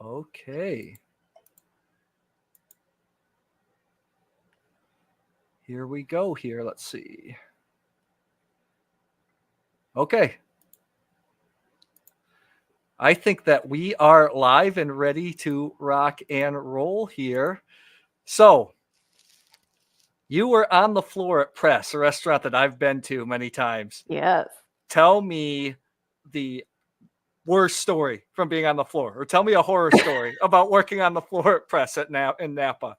Okay. Here we go here. Let's see. Okay. I think that we are live and ready to rock and roll here. So, you were on the floor at Press, a restaurant that I've been to many times. Yes. Tell me the worst story from being on the floor, or tell me a horror story about working on the floor at Press in Napa.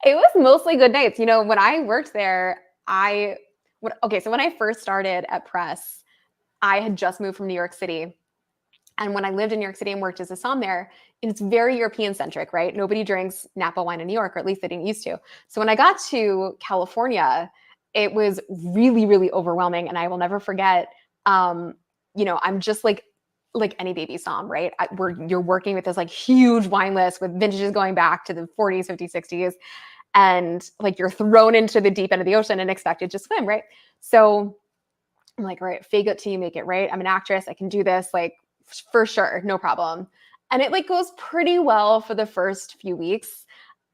It was mostly good nights. When I worked there, so when I first started at Press, I had just moved from New York City. And when I lived in New York City and worked as a som there, it's very European centric, right? Nobody drinks Napa wine in New York, or at least they didn't used to. So when I got to California, it was really, really overwhelming. And I will never forget, I'm just like any baby som, right? You're working with this like huge wine list with vintages going back to the 40s, 50s, 60s. And like you're thrown into the deep end of the ocean and expected to swim, right? So I'm like, all right, fake it till you make it, right? I'm an actress. I can do this. Like, for sure, no problem. And it like goes pretty well for the first few weeks.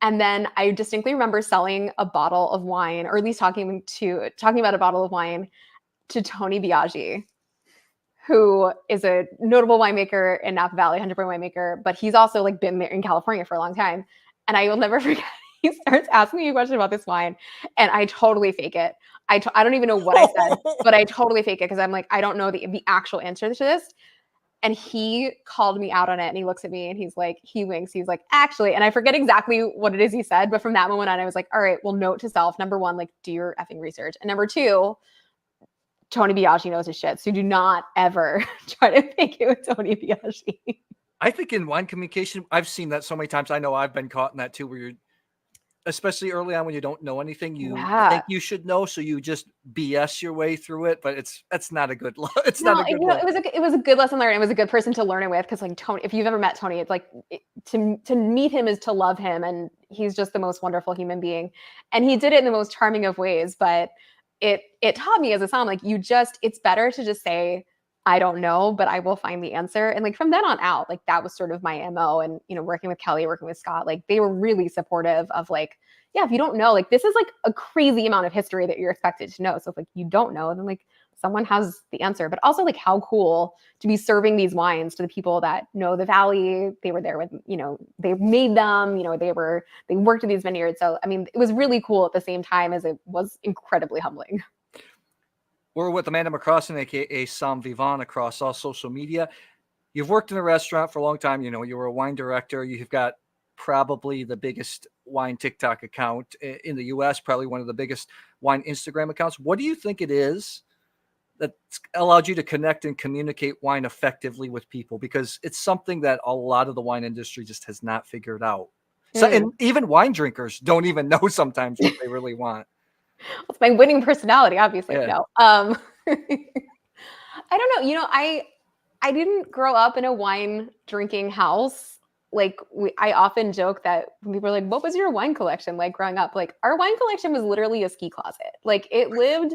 And then I distinctly remember selling a bottle of wine, or at least talking about a bottle of wine to Tony Biaggi, who is a notable winemaker in Napa Valley, 100% winemaker, but he's also like been there in California for a long time. And I will never forget, he starts asking me a question about this wine, and I totally fake it. I don't even know what I said, but I totally fake it because I'm like, I don't know the actual answer to this. And he called me out on it, and he looks at me and he's like, he winks. He's like, actually, and I forget exactly what it is he said, but from that moment on, I was like, all right, well, note to self, number one, like do your effing research. And number two, Tony Biaggi knows his shit. So do not ever try to fake it with Tony Biaggi. I think in wine communication, I've seen that so many times. I know I've been caught in that too, where you're, especially early on when you don't know anything, you think you should know, so you just BS your way through it. But it's not a good. It's not a good. It was a good lesson learned. It was a good person to learn it with, because like Tony, if you've ever met Tony, it's like to meet him is to love him, and he's just the most wonderful human being. And he did it in the most charming of ways. But it taught me as a som, like it's better to just say, I don't know, but I will find the answer. And like from then on out, like that was sort of my MO. And, working with Kelly, working with Scott, like they were really supportive of like, yeah, if you don't know, like this is like a crazy amount of history that you're expected to know. So if like you don't know, then like someone has the answer. But also like how cool to be serving these wines to the people that know the valley. They were there with, they made them, they worked in these vineyards. So, I mean, it was really cool at the same time as it was incredibly humbling. We're with Amanda McCrossin, aka Som Vivant, across all social media. You've worked in a restaurant for a long time. You were a wine director. You've got probably the biggest wine TikTok account in the US, probably one of the biggest wine Instagram accounts. What do you think it is that's allowed you to connect and communicate wine effectively with people? Because it's something that a lot of the wine industry just has not figured out. So, and even wine drinkers don't even know sometimes what they really want. Well, it's my winning personality, obviously. Yeah. No. I don't know. I didn't grow up in a wine drinking house. Like I often joke that when people are like, what was your wine collection like growing up? Like our wine collection was literally a ski closet. Like it lived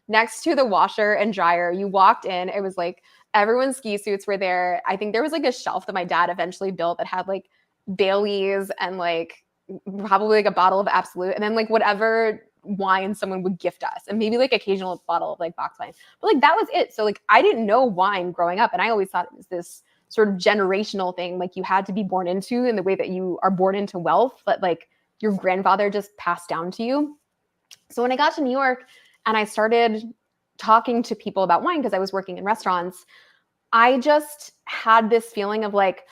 next to the washer and dryer. You walked in, it was like everyone's ski suits were there. I think there was like a shelf that my dad eventually built that had like Baileys and like probably like a bottle of Absolute, and then like whatever wine someone would gift us, and maybe like occasional bottle of like box wine, but like that was it. So like I didn't know wine growing up, and I always thought it was this sort of generational thing, like you had to be born into, in the way that you are born into wealth, but like your grandfather just passed down to you. So when I got to New York and I started talking to people about wine, because I was working in restaurants, I just had this feeling of like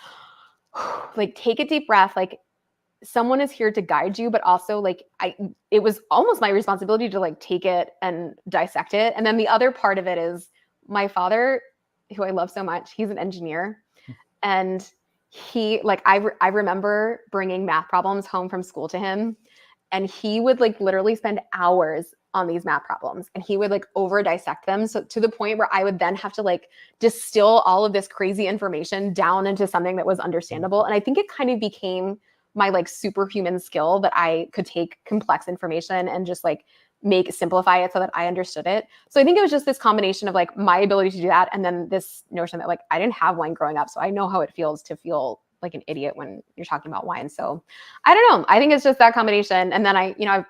take a deep breath, like someone is here to guide you, but also like it was almost my responsibility to like take it and dissect it. And then the other part of it is my father, who I love so much, he's an engineer, and he like, I remember bringing math problems home from school to him, and he would like literally spend hours on these math problems, and he would like over dissect them. So to the point where I would then have to like distill all of this crazy information down into something that was understandable. And I think it kind of became my like superhuman skill that I could take complex information and just like simplify it so that I understood it. So I think it was just this combination of like my ability to do that, and then this notion that like I didn't have wine growing up, so I know how it feels to feel like an idiot when you're talking about wine. So I don't know. I think it's just that combination. And then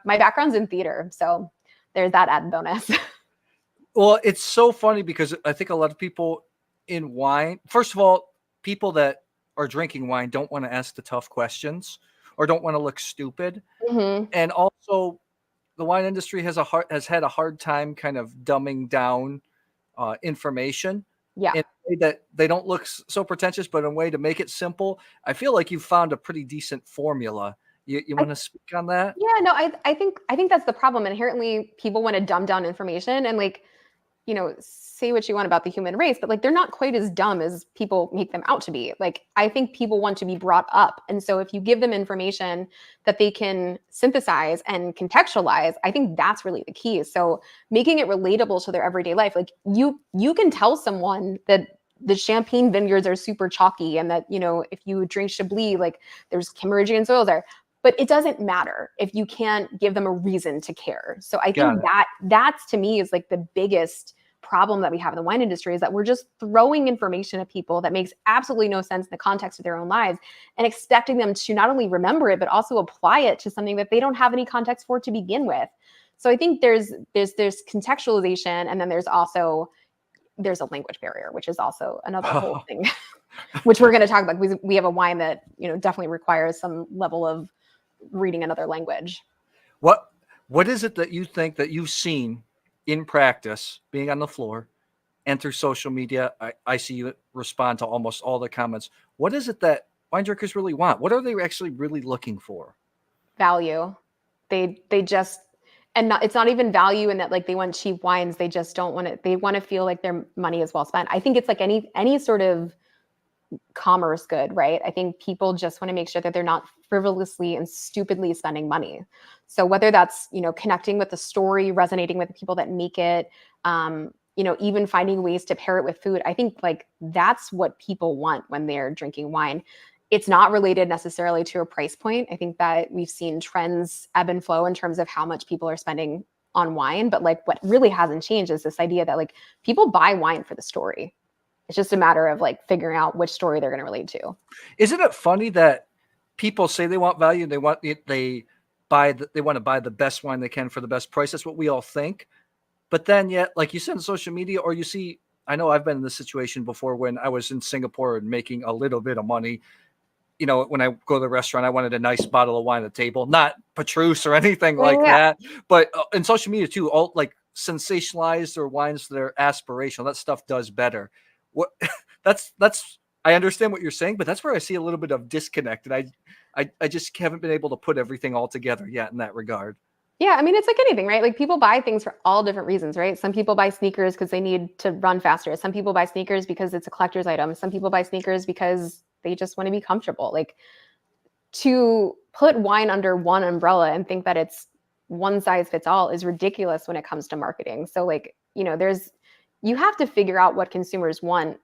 my background's in theater. So there's that added bonus. Well, it's so funny because I think a lot of people in wine, first of all, people that are drinking wine don't want to ask the tough questions or don't want to look stupid. Mm-hmm. And also the wine industry has had a hard time kind of dumbing down information Yeah. in a way that they don't look so pretentious, but in a way to make it simple. I feel like you've found a pretty decent formula. You want to speak on that? Yeah, no, I think that's the problem. Inherently, people want to dumb down information and like, say what you want about the human race, but like they're not quite as dumb as people make them out to be. Like I think people want to be brought up. And so if you give them information that they can synthesize and contextualize, I think that's really the key. So making it relatable to their everyday life. Like you can tell someone that the champagne vineyards are super chalky and that, if you drink Chablis, like there's Cameroonian soil there. But it doesn't matter if you can't give them a reason to care. So I think that's to me is like the biggest problem that we have in the wine industry is that we're just throwing information at people that makes absolutely no sense in the context of their own lives and expecting them to not only remember it, but also apply it to something that they don't have any context for to begin with. So I think there's contextualization, and then there's a language barrier, which is also another whole thing, which we're going to talk about. We have a wine that, definitely requires some level of reading another language. What is it that you think that you've seen in practice, being on the floor and through social media? I see you respond to almost all the comments. What is it that wine drinkers really want? What are they actually really looking for? Value. They just, and it's not even value in that like they want cheap wines. They just don't want it. They want to feel like their money is well spent. I think it's like any sort of commerce good, right? I think people just want to make sure that they're not frivolously and stupidly spending money. So whether that's, connecting with the story, resonating with the people that make it, even finding ways to pair it with food, I think like that's what people want when they're drinking wine. It's not related necessarily to a price point. I think that we've seen trends ebb and flow in terms of how much people are spending on wine, but like what really hasn't changed is this idea that like people buy wine for the story. It's just a matter of like figuring out which story they're going to relate to. Isn't it funny that people say they want value, they want to buy the best wine they can for the best price? That's what we all think. But then yet, like you said on social media, or you see, I know I've been in this situation before when I was in Singapore and making a little bit of money. When I go to the restaurant, I wanted a nice bottle of wine at the table, not Petrus or anything like that. But in social media too, all like sensationalized or wines that are aspirational, that stuff does better. What that's I understand what you're saying, but that's where I see a little bit of disconnect, and I just haven't been able to put everything all together yet in that regard. Yeah, I mean, it's like anything, right? Like people buy things for all different reasons, right? Some people buy sneakers because they need to run faster. Some people buy sneakers because it's a collector's item. Some people buy sneakers because they just want to be comfortable. Like to put wine under one umbrella and think that it's one size fits all is ridiculous when it comes to marketing. So like, you have to figure out what consumers want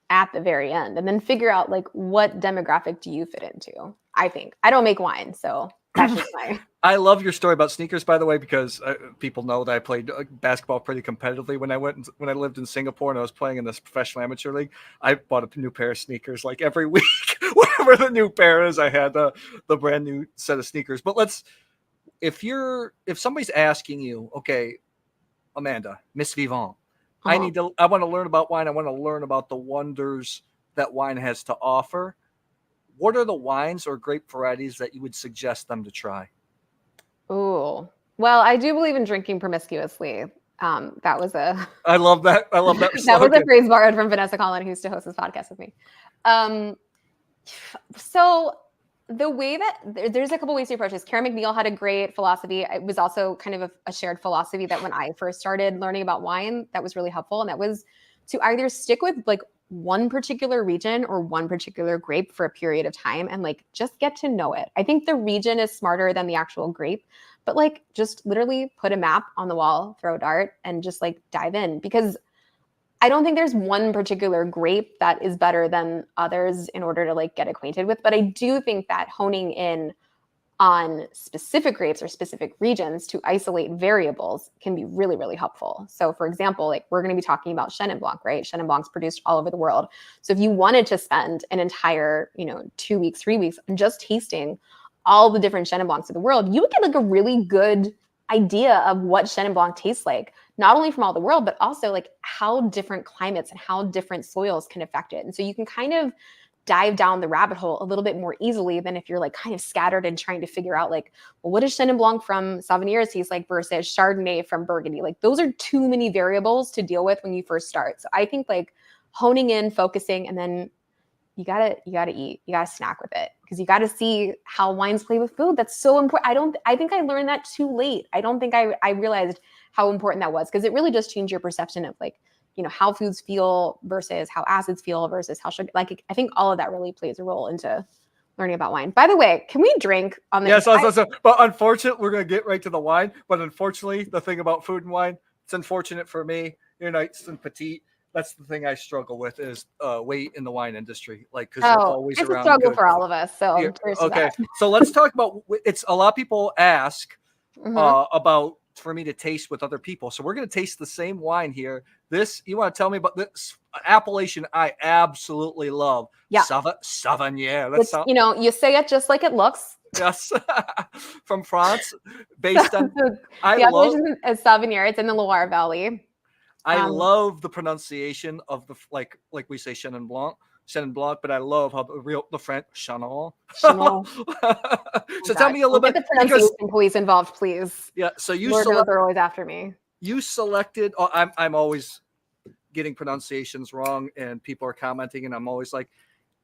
at the very end and then figure out like what demographic do you fit into. I think I don't make wine, so that's just my. I love your story about sneakers, by the way, because people know that I played basketball pretty competitively when I lived in Singapore and I was playing in this professional amateur league. I bought a new pair of sneakers like every week. Whatever the new pair is, I had the brand new set of sneakers. But if somebody's asking you, okay, Amanda, Miss Vivant, I want to learn about wine. I want to learn about the wonders that wine has to offer. What are the wines or grape varieties that you would suggest them to try? Oh, well, I do believe in drinking promiscuously. That was I love that. That was a phrase borrowed from Vanessa Collin, who used to host this podcast with me. So the way that there's a couple ways to approach this. Karen McNeil had a great philosophy. It was also kind of a shared philosophy that when I first started learning about wine, that was really helpful. And that was to either stick with like one particular region or one particular grape for a period of time and like just get to know it. I think the region is smarter than the actual grape, but like just literally put a map on the wall, throw a dart, and just like dive in, because I don't think there's one particular grape that is better than others in order to like get acquainted with. But I do think that honing in on specific grapes or specific regions to isolate variables can be really, really helpful. So for example, like we're going to be talking about Chenin Blanc, right? Chenin Blanc's produced all over the world. So if you wanted to spend an entire, 2 weeks, 3 weeks on just tasting all the different Chenin Blancs of the world, you would get like a really good idea of what Chenin Blanc tastes like, not only from all the world, but also like how different climates and how different soils can affect it. And so you can kind of dive down the rabbit hole a little bit more easily than if you're like kind of scattered and trying to figure out like, well, what does Chenin Blanc from Savennieres taste like versus Chardonnay from Burgundy? Like those are too many variables to deal with when you first start. So I think like honing in, focusing, and then you gotta eat, you gotta snack with it because you gotta see how wines play with food. That's so important. I think I learned that too late. I don't think I realized how important that was because it really does change your perception of like, how foods feel versus how acids feel versus how sugar, like I think all of that really plays a role into learning about wine. By the way, can we drink on the— Yes, but unfortunately, we're going to get right to the wine. But unfortunately, the thing about food and wine, it's unfortunate for me. You're nice and petite. That's the thing I struggle with is weight in the wine industry. Like, because you're always it's around. A struggle for all of us. So okay, so let's talk about. It's a lot of people ask about for me to taste with other people. So we're going to taste the same wine here. This, you want to tell me about this appellation I absolutely love. Yeah. Savennieres. You say it just like it looks. Yes. From France, based on the appellation is Savennieres. It's in the Loire Valley. I love the pronunciation of the like we say Chenin Blanc, but I love how the French Chenin. So tell me a little bit. Get the pronunciation police involved, please. Yeah. So they're always after me. You selected. Oh, I'm always getting pronunciations wrong, and people are commenting, and I'm always like,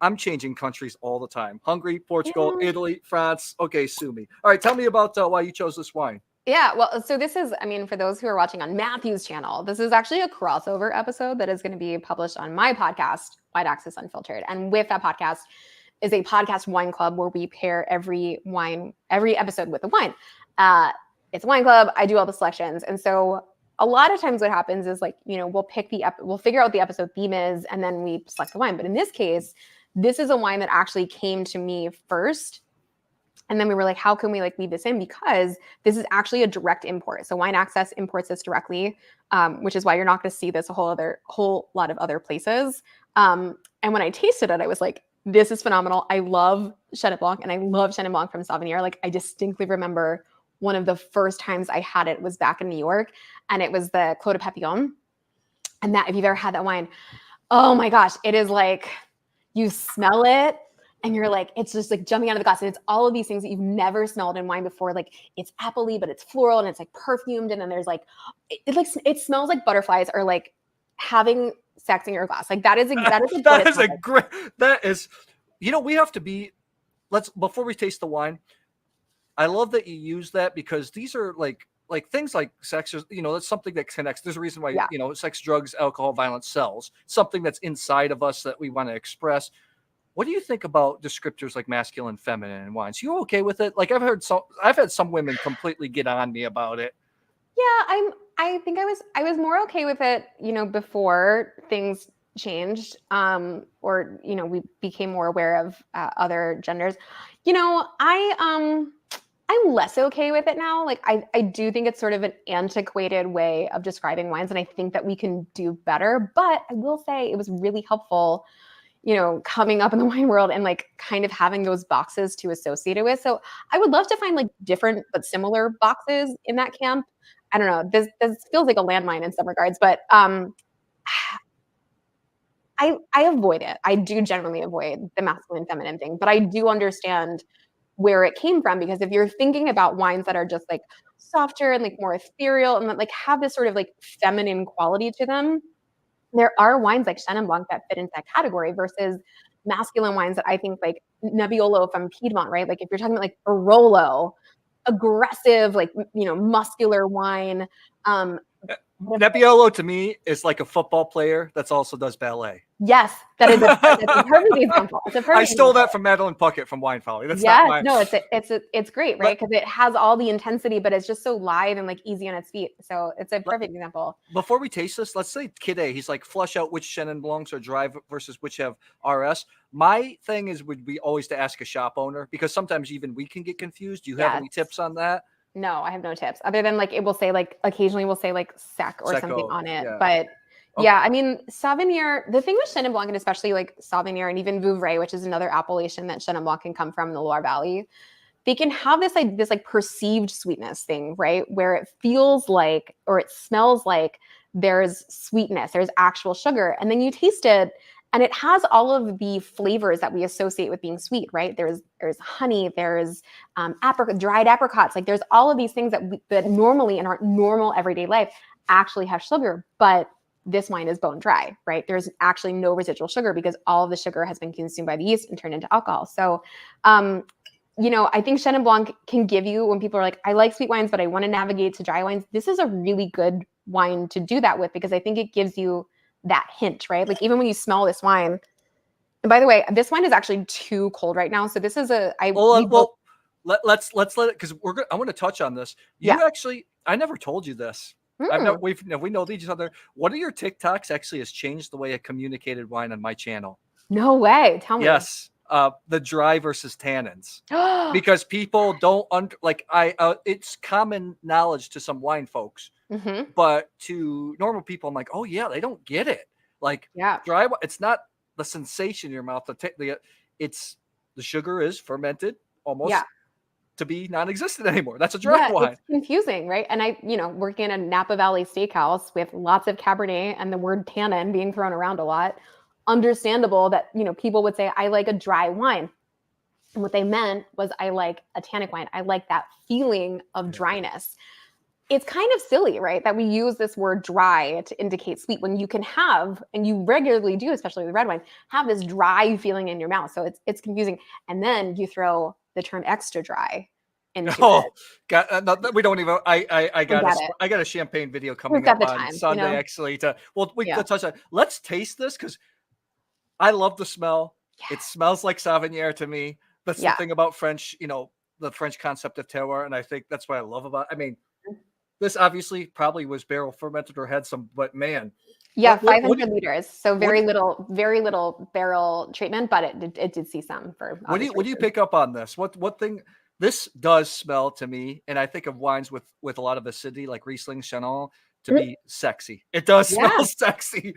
I'm changing countries all the time. Hungary, Portugal, Italy, France. Okay, sue me. All right, tell me about why you chose this wine. Yeah, well, so this is, for those who are watching on Matthew's channel, this is actually a crossover episode that is going to be published on my podcast, Wide Access Unfiltered. And with that podcast is a podcast wine club where we pair every episode with a wine. It's a wine club. I do all the selections. And so a lot of times what happens is like, we'll figure out what the episode theme is, and then we select the wine. But in this case, this is a wine that actually came to me first. And then we were like, how can we leave this in? Because this is actually a direct import. So Wine Access imports this directly, which is why you're not going to see this a whole lot of other places. And when I tasted it, I was like, this is phenomenal. I love Chenin Blanc, and I love Chenin Blanc from Savennieres. Like I distinctly remember one of the first times I had it was back in New York, and it was the Clos de Papillon. And that, if you've ever had that wine, oh my gosh, it is like, you smell it, and you're like, it's just like jumping out of the glass. And it's all of these things that you've never smelled in wine before. Like it's appley, but it's floral, and it's like perfumed. And then there's like, it smells like butterflies are like having sex in your glass. Like that is we have to be, before we taste the wine, I love that you use that because these are like things like sex is, that's something that connects. There's a reason why, sex, drugs, alcohol, violence sells. Something that's inside of us that we want to express. What do you think about descriptors like masculine, feminine in wines? You okay with it? Like I've had some women completely get on me about it. Yeah, I think I was more okay with it, before things changed, or we became more aware of other genders. I'm less okay with it now. Like I do think it's sort of an antiquated way of describing wines, and I think that we can do better. But I will say it was really helpful, coming up in the wine world and like kind of having those boxes to associate it with. So I would love to find like different but similar boxes in that camp. I don't know. This feels like a landmine in some regards, but I avoid it. I do generally avoid the masculine, feminine thing, but I do understand where it came from, because if you're thinking about wines that are just like softer and like more ethereal and that like have this sort of like feminine quality to them, there are wines like Chenin Blanc that fit into that category versus masculine wines that I think like Nebbiolo from Piedmont, right? Like if you're talking about like Barolo, aggressive, like, muscular wine. Nebbiolo to me is like a football player that also does ballet. Yes, that's a perfect example. It's a perfect I stole example. that from Madeline Puckett from Wine Folly. That's yes, not my. no, it's great, right? Because it has all the intensity, but it's just so live and like easy on its feet. So it's a perfect example. Before we taste this, let's say Kid A, he's like flush out which Chenin Blancs are dry versus which have RS. My thing would be always to ask a shop owner, because sometimes even we can get confused. Do you have any tips on that? No, I have no tips other than like it will say like occasionally we'll say like sec or something on it. Yeah. But yeah, I mean, Savenniere, the thing with Chenin Blanc and especially like Savenniere and even Vouvray, which is another appellation that Chenin Blanc can come from in the Loire Valley, they can have this like perceived sweetness thing, right? Where it feels like or it smells like there's sweetness, there's actual sugar, and then you taste it and it has all of the flavors that we associate with being sweet, right? There's honey, there's dried apricots. Like there's all of these things that normally in our normal everyday life actually have sugar, but this wine is bone dry, right? There's actually no residual sugar because all of the sugar has been consumed by the yeast and turned into alcohol. So, you know, I think Chenin Blanc can give you, when people are like, I like sweet wines, but I want to navigate to dry wines, this is a really good wine to do that with, because I think it gives you that hint, right? Like even when you smell this wine, and by the way, this wine is actually too cold right now. So this is let's let it, because I want to touch on this. I never told you this. We know each other. One of your TikToks actually has changed the way I communicated wine on my channel. No way. Tell me. Yes. The dry versus tannins, because people don't it's common knowledge to some wine folks, but to normal people, I'm like, oh yeah, they don't get it. Like dry, it's not the sensation in your mouth. It's the sugar is fermented almost to be non-existent anymore. That's a dry wine. It's confusing, right? And I, working in a Napa Valley steakhouse with lots of Cabernet and the word tannin being thrown around a lot, understandable that, people would say, I like a dry wine. And what they meant was, I like a tannic wine. I like that feeling of dryness. It's kind of silly, right? That we use this word dry to indicate sweet when you can have, and you regularly do, especially with red wine, have this dry feeling in your mouth. So it's confusing. And then you throw the term extra dry into it. No, we don't even. I got a champagne video coming up on Sunday actually. Let's touch on. Let's taste this because I love the smell. Yeah. It smells like Savenniere to me. That's the thing about French, the French concept of terroir, and I think that's what I love about it. I mean, this obviously probably was barrel fermented or had some, but man. Yeah, 500 liters. So very little barrel treatment, but it did see some for. What do you pick up on this? What thing? This does smell to me, and I think of wines with a lot of acidity, like Riesling, Chenin, to be sexy. It does smell sexy.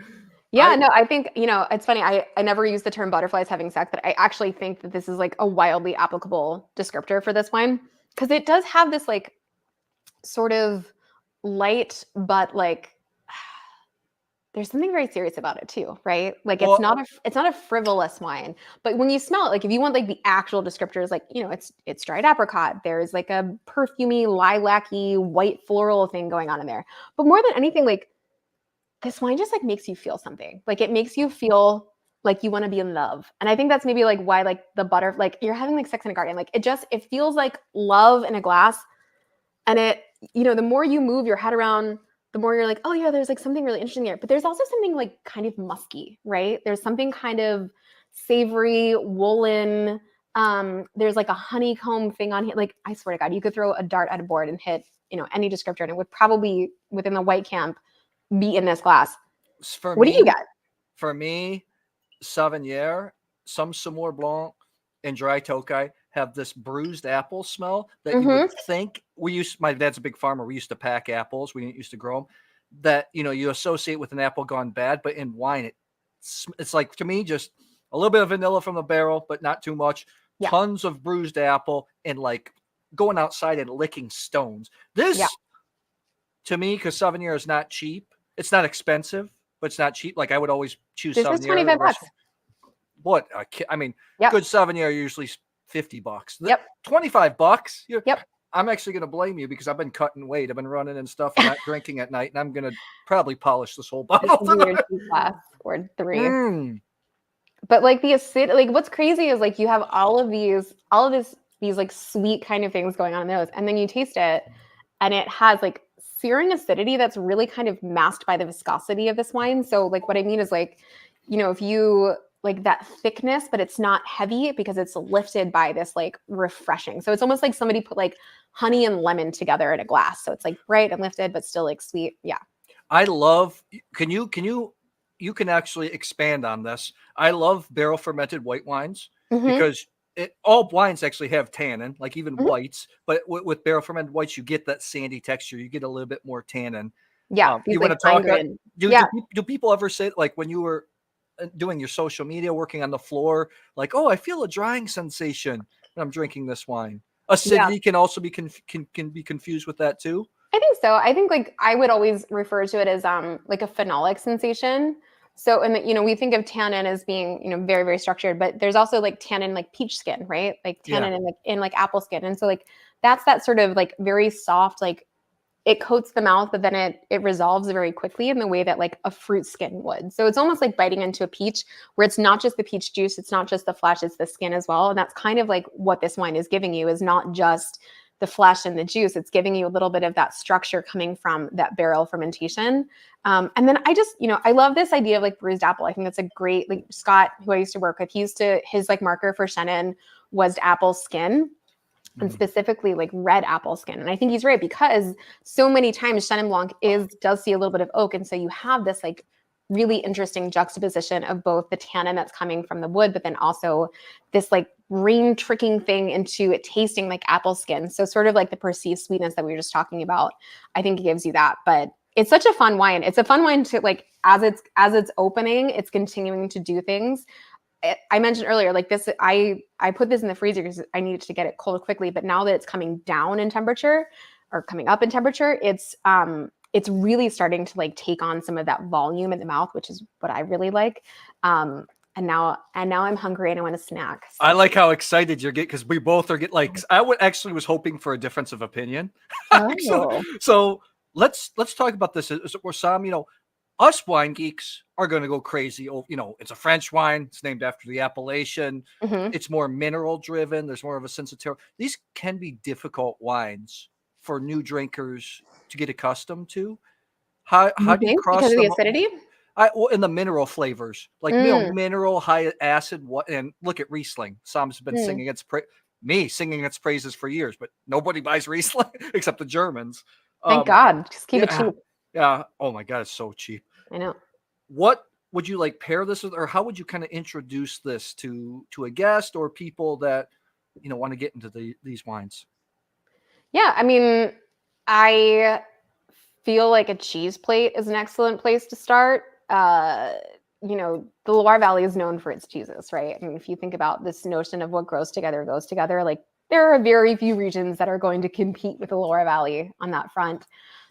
Yeah, I think, it's funny. I never use the term butterflies having sex, but I actually think that this is like a wildly applicable descriptor for this wine, because it does have this like sort of light, but like there's something very serious about it too, right? Like it's not a frivolous wine, but when you smell it, like if you want like the actual descriptors, like, it's dried apricot, there's like a perfumey, lilac-y, white floral thing going on in there. But more than anything, like this wine just like makes you feel something. Like it makes you feel like you want to be in love. And I think that's maybe like why like the butter, like you're having like sex in a garden. Like it feels like love in a glass. And it, the more you move your head around, the more you're like, oh yeah, there's like something really interesting here. But there's also something like kind of musky, right? There's something kind of savory, woolen. There's like a honeycomb thing on here. Like I swear to God, you could throw a dart at a board and hit, any descriptor, and it would probably within the white camp be in this glass. What do you got? For me, Savenniere, some Saumur Blanc, and dry Tokaj have this bruised apple smell that you would think my dad's a big farmer. We used to pack apples. We didn't used to grow them. That, you associate with an apple gone bad, but in wine, it's like, to me, just a little bit of vanilla from the barrel, but not too much. Yeah. Tons of bruised apple and like going outside and licking stones. This, to me, because Savenniere is not cheap. It's not expensive, but it's not cheap. Like I would always choose Savenniere. This is $25. What? I mean, good Savenniere usually $50. Yep. $25. Yep. I'm actually going to blame you because I've been cutting weight. I've been running and stuff and not drinking at night. And I'm going to probably polish this whole bottle. Glass or 3. But like the acid, like what's crazy is like you have all of these like sweet kind of things going on in those. And then you taste it and it has like searing acidity that's really kind of masked by the viscosity of this wine. So like what I mean is like, if you like that thickness, but it's not heavy because it's lifted by this like refreshing. So it's almost like somebody put like honey and lemon together in a glass. So it's like bright and lifted, but still like sweet. Yeah. I love, you can actually expand on this. I love barrel fermented white wines because all wines actually have tannin, like even whites, but with barrel fermented whites, you get that sandy texture. You get a little bit more tannin. Yeah. You like want to talk about, yeah. do people ever say, like when you were doing your social media, working on the floor, like, oh, I feel a drying sensation when I'm drinking this wine? Acidity can also be can be confused with that too. I think so. I think like I would always refer to it as like a phenolic sensation. So, and we think of tannin as being, very, very structured, but there's also like tannin, like peach skin, right? Like tannin in like apple skin. And so like, that's that sort of like very soft, like it coats the mouth, but then it resolves very quickly in the way that like a fruit skin would. So it's almost like biting into a peach where it's not just the peach juice, it's not just the flesh, it's the skin as well. And that's kind of like what this wine is giving you, is not just the flesh and the juice. It's giving you a little bit of that structure coming from that barrel fermentation. And then I just, I love this idea of like bruised apple. I think that's a great, like Scott, who I used to work with, his like marker for Chenin was apple skin, and specifically like red apple skin. And I think he's right, because so many times Chenin Blanc does see a little bit of oak. And so you have this like really interesting juxtaposition of both the tannin that's coming from the wood, but then also this like brain tricking thing into it tasting like apple skin. So sort of like the perceived sweetness that we were just talking about, I think it gives you that. But it's such a fun wine. It's a fun wine to like, as it's opening, it's continuing to do things. I mentioned earlier, like this, I put this in the freezer because I needed to get it cold quickly. But now that it's coming down in temperature or coming up in temperature, it's really starting to like take on some of that volume in the mouth, which is what I really like. And now I'm hungry and I want a snack. So. I like how excited you're getting, because we both are like, I was hoping for a difference of opinion. Oh. so let's talk about this. Or Sam, us wine geeks are going to go crazy. It's a French wine. It's named after the appellation. It's more mineral driven. There's more of a sensitivity. These can be difficult wines for new drinkers to get accustomed to. How do you cross because of the acidity? In the mineral flavors, like mineral, high acid. And look at Riesling. Sam's been singing its praises for years, but nobody buys Riesling except the Germans. Thank God. Just keep it cheap. Yeah. Oh my God, it's so cheap. I know. What would you like pair this with, or how would you kind of introduce this to a guest or people that want to get into these wines? Yeah, I mean, I feel like a cheese plate is an excellent place to start. The Loire Valley is known for its cheeses, right? I mean, if you think about this notion of what grows together goes together, like there are very few regions that are going to compete with the Loire Valley on that front.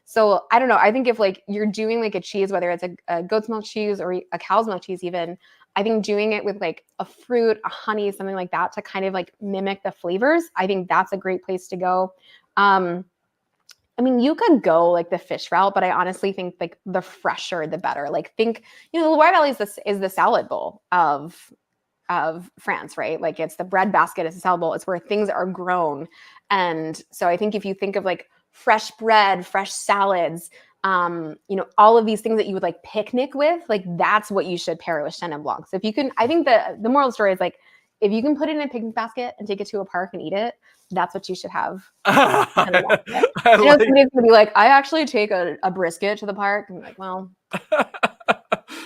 So I don't know. I think if like you're doing like a cheese, whether it's a goat's milk cheese or a cow's milk cheese, even, I think doing it with like a fruit, a honey, something like that to kind of like mimic the flavors, I think that's a great place to go. I mean, you could go like the fish route, but I honestly think like the fresher, the better. Like think, the Loire Valley is the salad bowl of France, right? Like it's the bread basket, it's a salad bowl. It's where things are grown. And so I think if you think of like fresh bread, fresh salads, all of these things that you would like picnic with, like that's what you should pair it with Chenin Blanc. So if you can, I think the moral of the story is like, if you can put it in a picnic basket and take it to a park and eat it, that's what you should have. Somebody's gonna be like, I actually take a brisket to the park. And I'm like, well,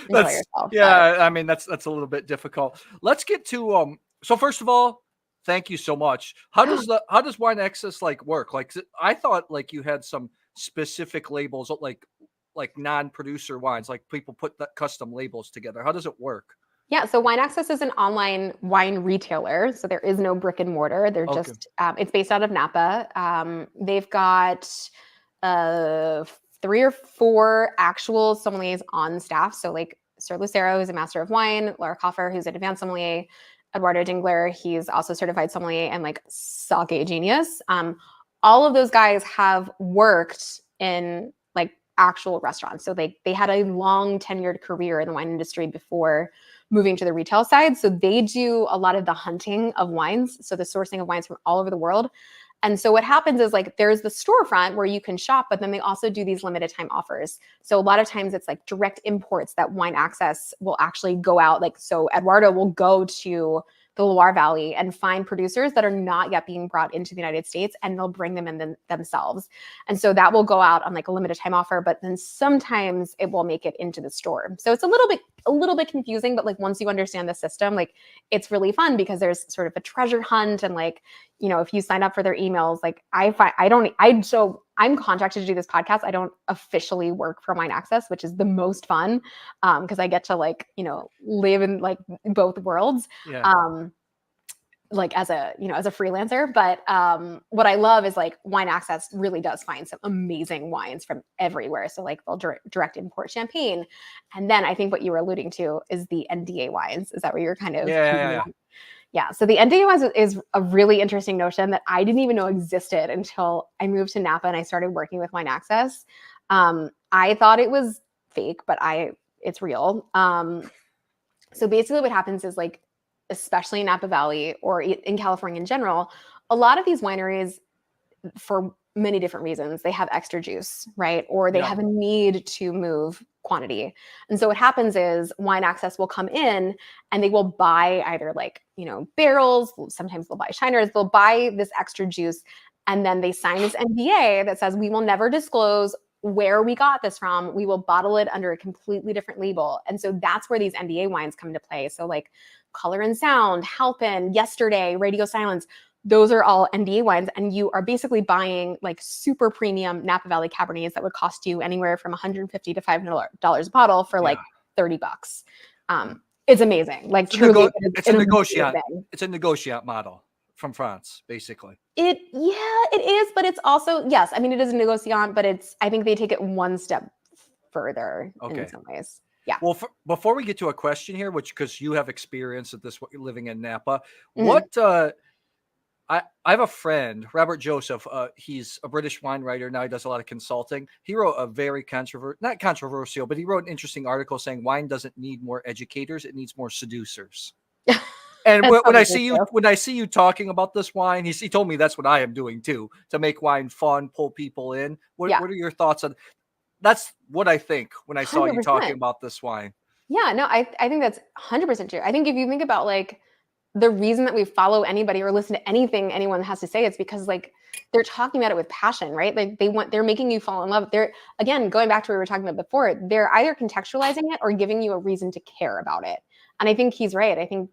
enjoy yourself. Yeah, but I mean that's a little bit difficult. Let's get to so first of all, thank you so much. How does Wine Access like work? Like I thought like you had some specific labels like non-producer wines, like people put that custom labels together. How does it work? Yeah, so Wine Access is an online wine retailer. So there is no brick and mortar. They're just, it's based out of Napa. They've got 3 or 4 actual sommeliers on staff. So like Sir Lucero, who's a master of wine, Laura Koffer, who's an advanced sommelier, Eduardo Dingler, he's also certified sommelier, and like sake genius. All of those guys have worked in like actual restaurants. So they had a long tenured career in the wine industry before moving to the retail side. So they do a lot of the hunting of wines. So the sourcing of wines from all over the world. And so what happens is like there's the storefront where you can shop, but then they also do these limited time offers. So a lot of times it's like direct imports that Wine Access will actually go out. Like, so Eduardo will go to the Loire Valley and find producers that are not yet being brought into the United States, and they'll bring them in themselves. And so that will go out on like a limited time offer, but then sometimes it will make it into the store. So it's a little bit confusing, but like once you understand the system, like it's really fun because there's sort of a treasure hunt. And like, you know, if you sign up for their emails, like so I'm contracted to do this podcast. I don't officially work for Wine Access, which is the most fun because I get to like, you know, live in like both worlds. Yeah. Like as a freelancer. But what I love is like Wine Access really does find some amazing wines from everywhere. So like they'll direct import champagne. And then I think what you were alluding to is the NDA wines. Is that where you're kind of? Yeah. So the NDA wines is a really interesting notion that I didn't even know existed until I moved to Napa and I started working with Wine Access. I thought it was fake, but it's real. So basically what happens is like, especially in Napa Valley or in California in general, a lot of these wineries, for many different reasons, they have extra juice, right? Or they have a need to move quantity. And so what happens is Wine Access will come in and they will buy either like, you know, barrels, sometimes they'll buy shiners, they'll buy this extra juice, and then they sign this NDA that says we will never disclose where we got this from. We will bottle it under a completely different label. And so that's where these NDA wines come into play. So like Color and Sound, Halpin, Yesterday, Radio Silence, those are all NDA wines. And you are basically buying like super premium Napa Valley Cabernets that would cost you anywhere from $150 to $500 a bottle for like $30. It's amazing. Like truly, it's a negotiate model from France, basically. It is, but it's also, yes, I mean, it is a negociant, but I think they take it one step further in some ways. Yeah. Well, before we get to a question here, because you have experience at this, living in Napa, what I have a friend, Robert Joseph. He's a British wine writer now. He does a lot of consulting. He wrote a very not controversial, but he wrote an interesting article saying wine doesn't need more educators; it needs more seducers. And when I see you talking about this wine, he told me that's what I am doing too, to make wine fun, pull people in. What are your thoughts on? That's what I think when I saw 100%. You talking about this wine. Yeah, no, I think that's 100% true. I think if you think about like the reason that we follow anybody or listen to anything anyone has to say, it's because like they're talking about it with passion, right? Like they're making you fall in love. They're, again, going back to what we were talking about before, they're either contextualizing it or giving you a reason to care about it. And I think he's right. I think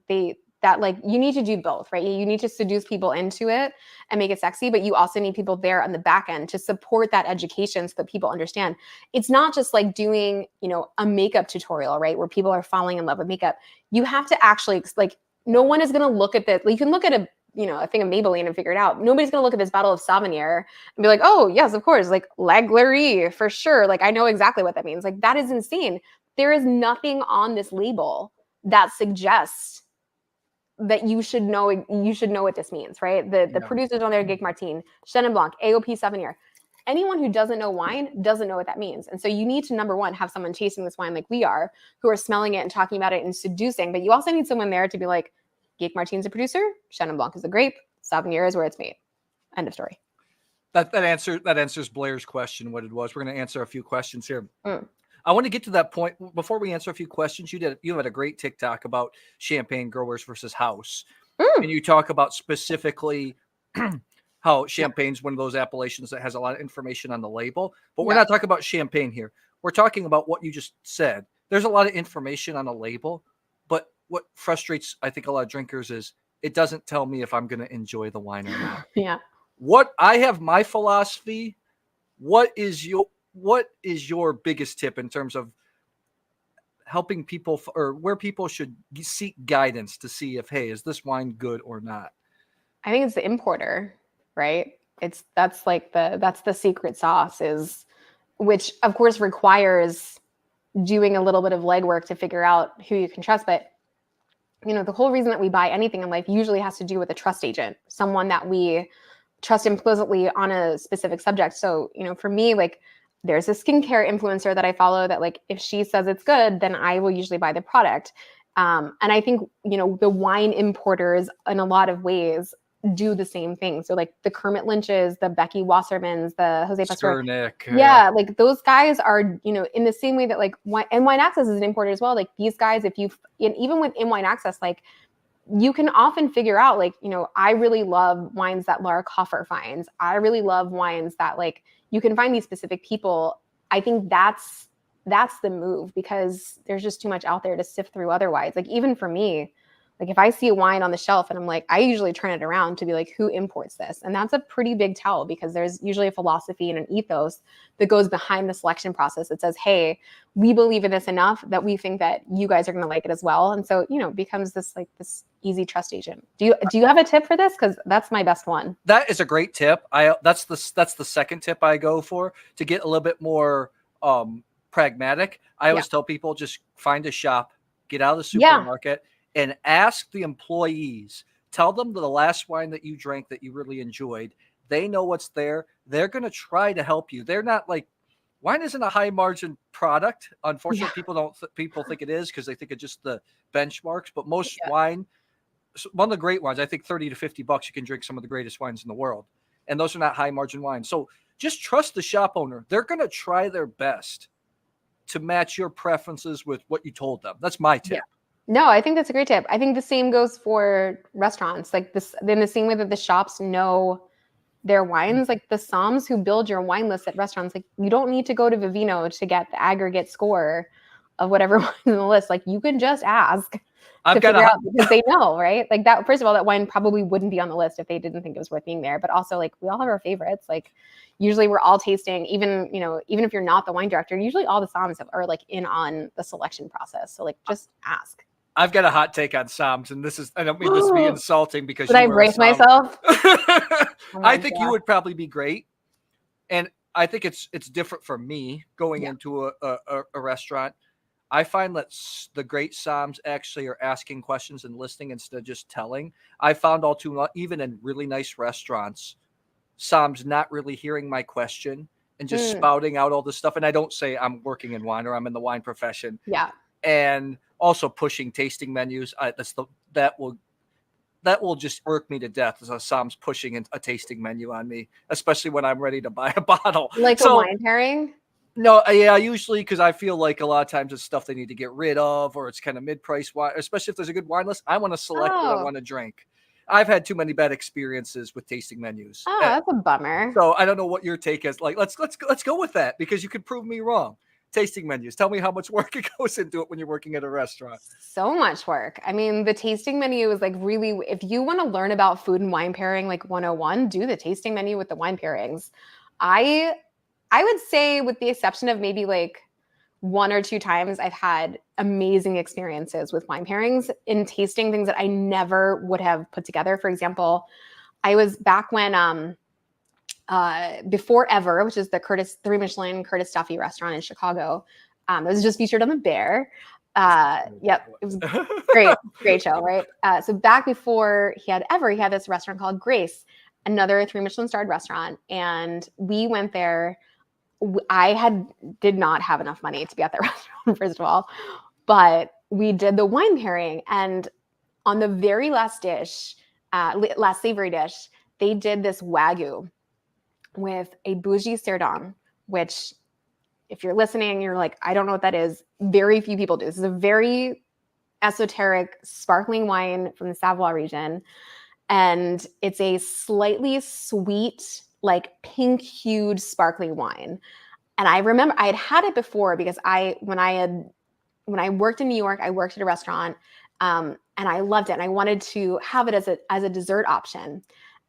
that like you need to do both, right? You need to seduce people into it and make it sexy, but you also need people there on the back end to support that education so that people understand. It's not just like doing, you know, a makeup tutorial, right? Where people are falling in love with makeup. You have to actually like, no one is going to look at this. You can look at a thing of Maybelline and figure it out. Nobody's going to look at this bottle of Savennières and be like, oh yes, of course. Like L'Aiglerie for sure. Like I know exactly what that means. Like that is insane. There is nothing on this label that suggests that you should know what this means, right? The producers on there, Gaec Martin, Chenin Blanc, AOP Savennières. Anyone who doesn't know wine doesn't know what that means. And so you need to, number one, have someone tasting this wine like we are, who are smelling it and talking about it and seducing. But you also need someone there to be like, Gaec Martin's a producer, Chenin Blanc is a grape, Savennières is where it's made. End of story. That answers Blair's question, what it was. We're going to answer a few questions here. I want to get to that point. Before we answer a few questions, you had a great TikTok about champagne growers versus house. And you talk about specifically how champagne's one of those appellations that has a lot of information on the label. But we're not talking about champagne here. We're talking about what you just said. There's a lot of information on a label, but what frustrates, I think, a lot of drinkers is it doesn't tell me if I'm going to enjoy the wine or not. Yeah. What I have my philosophy. What is your biggest tip in terms of helping people, or where people should seek guidance to see if, hey, is this wine good or not? I think it's the importer, right? That's the secret sauce, which of course requires doing a little bit of legwork to figure out who you can trust. But the whole reason that we buy anything in life usually has to do with a trust agent, someone that we trust implicitly on a specific subject. So, for me, like there's a skincare influencer that I follow that like, if she says it's good, then I will usually buy the product. And I think, the wine importers in a lot of ways do the same thing. So like the Kermit Lynch's, the Becky Wassermans, the Jose Pastor. Skurnick. Yeah, like those guys are, you know, in the same way that like and Wine Access is an importer as well. Like these guys, if you, and even within Wine Access, like you can often figure out, like, you know, I really love wines that Laura Koffer finds. I really love wines that like you can find these specific people. I think that's the move, because there's just too much out there to sift through otherwise. Like even for me, like if I see a wine on the shelf and I'm like, I usually turn it around to be like, who imports this? And that's a pretty big tell, because there's usually a philosophy and an ethos that goes behind the selection process that says, hey, we believe in this enough that we think that you guys are going to like it as well. And so, you know, it becomes this like this easy trust agent. Do you have a tip for this? Because that's my best one. That is a great tip. That's the second tip I go for, to get a little bit more pragmatic. I always tell people, just find a shop, get out of the supermarket, and ask the employees. Tell them the last wine that you drank that you really enjoyed. They know what's there. They're going to try to help you. They're not like, wine isn't a high margin product. Unfortunately, people think it is, because they think of just the benchmarks. But most wine, one of the great wines, I think $30 to $50, you can drink some of the greatest wines in the world. And those are not high margin wines. So just trust the shop owner. They're going to try their best to match your preferences with what you told them. That's my tip. Yeah. No, I think that's a great tip. I think the same goes for restaurants. Like this, in the same way that the shops know their wines, like the somms who build your wine list at restaurants, like you don't need to go to Vivino to get the aggregate score of whatever wine in the list. Like you can just ask to figure out, because they know, right? Like that, first of all, that wine probably wouldn't be on the list if they didn't think it was worth being there. But also, like, we all have our favorites. Like usually we're all tasting, even if you're not the wine director, usually all the somms are like in on the selection process. So like just ask. I've got a hot take on somms, and I don't mean this to be insulting, because Did I brace myself? I think you would probably be great. And I think it's different for me going into a restaurant. I find that the great somms actually are asking questions and listening instead of just telling. I found all too long, even in really nice restaurants, somms not really hearing my question and just spouting out all this stuff. And I don't say I'm working in wine or I'm in the wine profession. Yeah. And also pushing tasting menus. That will just irk me to death, as a somm's pushing a tasting menu on me, especially when I'm ready to buy a bottle. Like a wine pairing? No, yeah, usually, because I feel like a lot of times it's stuff they need to get rid of, or it's kind of mid-price wine, especially if there's a good wine list. I want to select what I want to drink. I've had too many bad experiences with tasting menus. Oh, that's a bummer. So I don't know what your take is. Like, let's go with that, because you could prove me wrong. Tasting menus. Tell me how much work it goes into it when you're working at a restaurant. So much work. I mean, the tasting menu is like really, if you want to learn about food and wine pairing, like 101, do the tasting menu with the wine pairings. I would say, with the exception of maybe like 1 or 2 times, I've had amazing experiences with wine pairings in tasting things that I never would have put together. For example, I was back when, before Ever, which is the 3 Michelin Curtis Duffy restaurant in Chicago. It was just featured on The Bear. Yep, it was great show, right? So back before he had Ever, he had this restaurant called Grace, another 3 Michelin starred restaurant. And we went there. I did not have enough money to be at that restaurant, first of all, but we did the wine pairing. And on the very last dish, last savory dish, they did this Wagyu with a bougie Cerdon, which, if you're listening, you're like, I don't know what that is. Very few people do. This is a very esoteric sparkling wine from the Savoie region. And it's a slightly sweet, like pink hued sparkling wine. And I remember I had it before, because when I worked in New York, I worked at a restaurant, and I loved it. And I wanted to have it as a dessert option.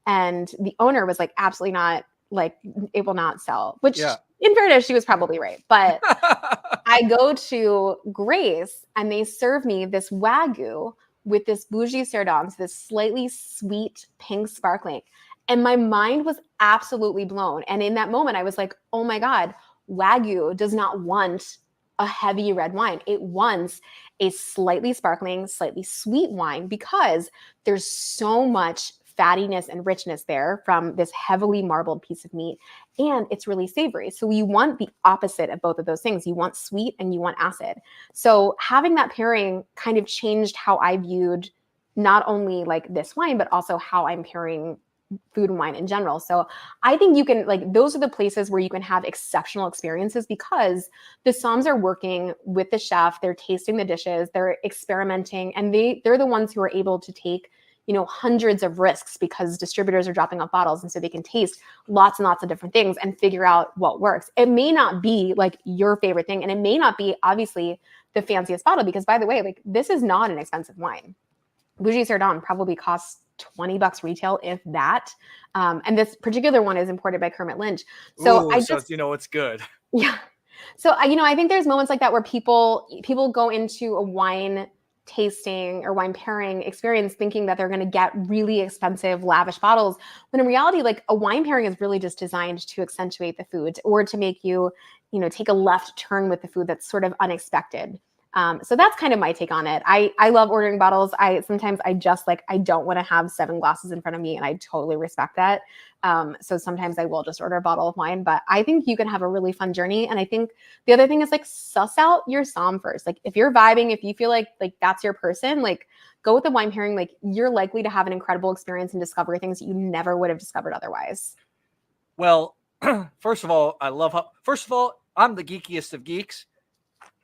And the owner was like, absolutely not. Like, it will not sell, which in fairness, she was probably right. But I go to Grace and they serve me this Wagyu with this bougie Cerdon, this slightly sweet pink sparkling. And my mind was absolutely blown. And in that moment, I was like, oh my God, Wagyu does not want a heavy red wine. It wants a slightly sparkling, slightly sweet wine, because there's so much fattiness and richness there from this heavily marbled piece of meat, and it's really savory. So you want the opposite of both of those things. You want sweet and you want acid. So having that pairing kind of changed how I viewed not only like this wine, but also how I'm pairing food and wine in general. So I think you can like, those are the places where you can have exceptional experiences because the somms are working with the chef, they're tasting the dishes, they're experimenting, and they're the ones who are able to take, you know, hundreds of risks because distributors are dropping off bottles. And so they can taste lots and lots of different things and figure out what works. It may not be like your favorite thing. And it may not be obviously the fanciest bottle because, by the way, like this is not an expensive wine. Bougie Cerdon probably costs $20 retail, if that. And this particular one is imported by Kermit Lynch. So so you know, it's good. Yeah. So I think there's moments like that where people go into a wine tasting or wine pairing experience thinking that they're going to get really expensive, lavish bottles. When in reality, like a wine pairing is really just designed to accentuate the food or to make you, you know, take a left turn with the food that's sort of unexpected. So that's kind of my take on it. I love ordering bottles. Sometimes I just like, I don't want to have 7 glasses in front of me, and I totally respect that. So sometimes I will just order a bottle of wine, but I think you can have a really fun journey. And I think the other thing is like suss out your somm first. Like if you're vibing, if you feel like that's your person, like go with the wine pairing. Like you're likely to have an incredible experience and discover things that you never would have discovered otherwise. Well, first of all, I'm the geekiest of geeks.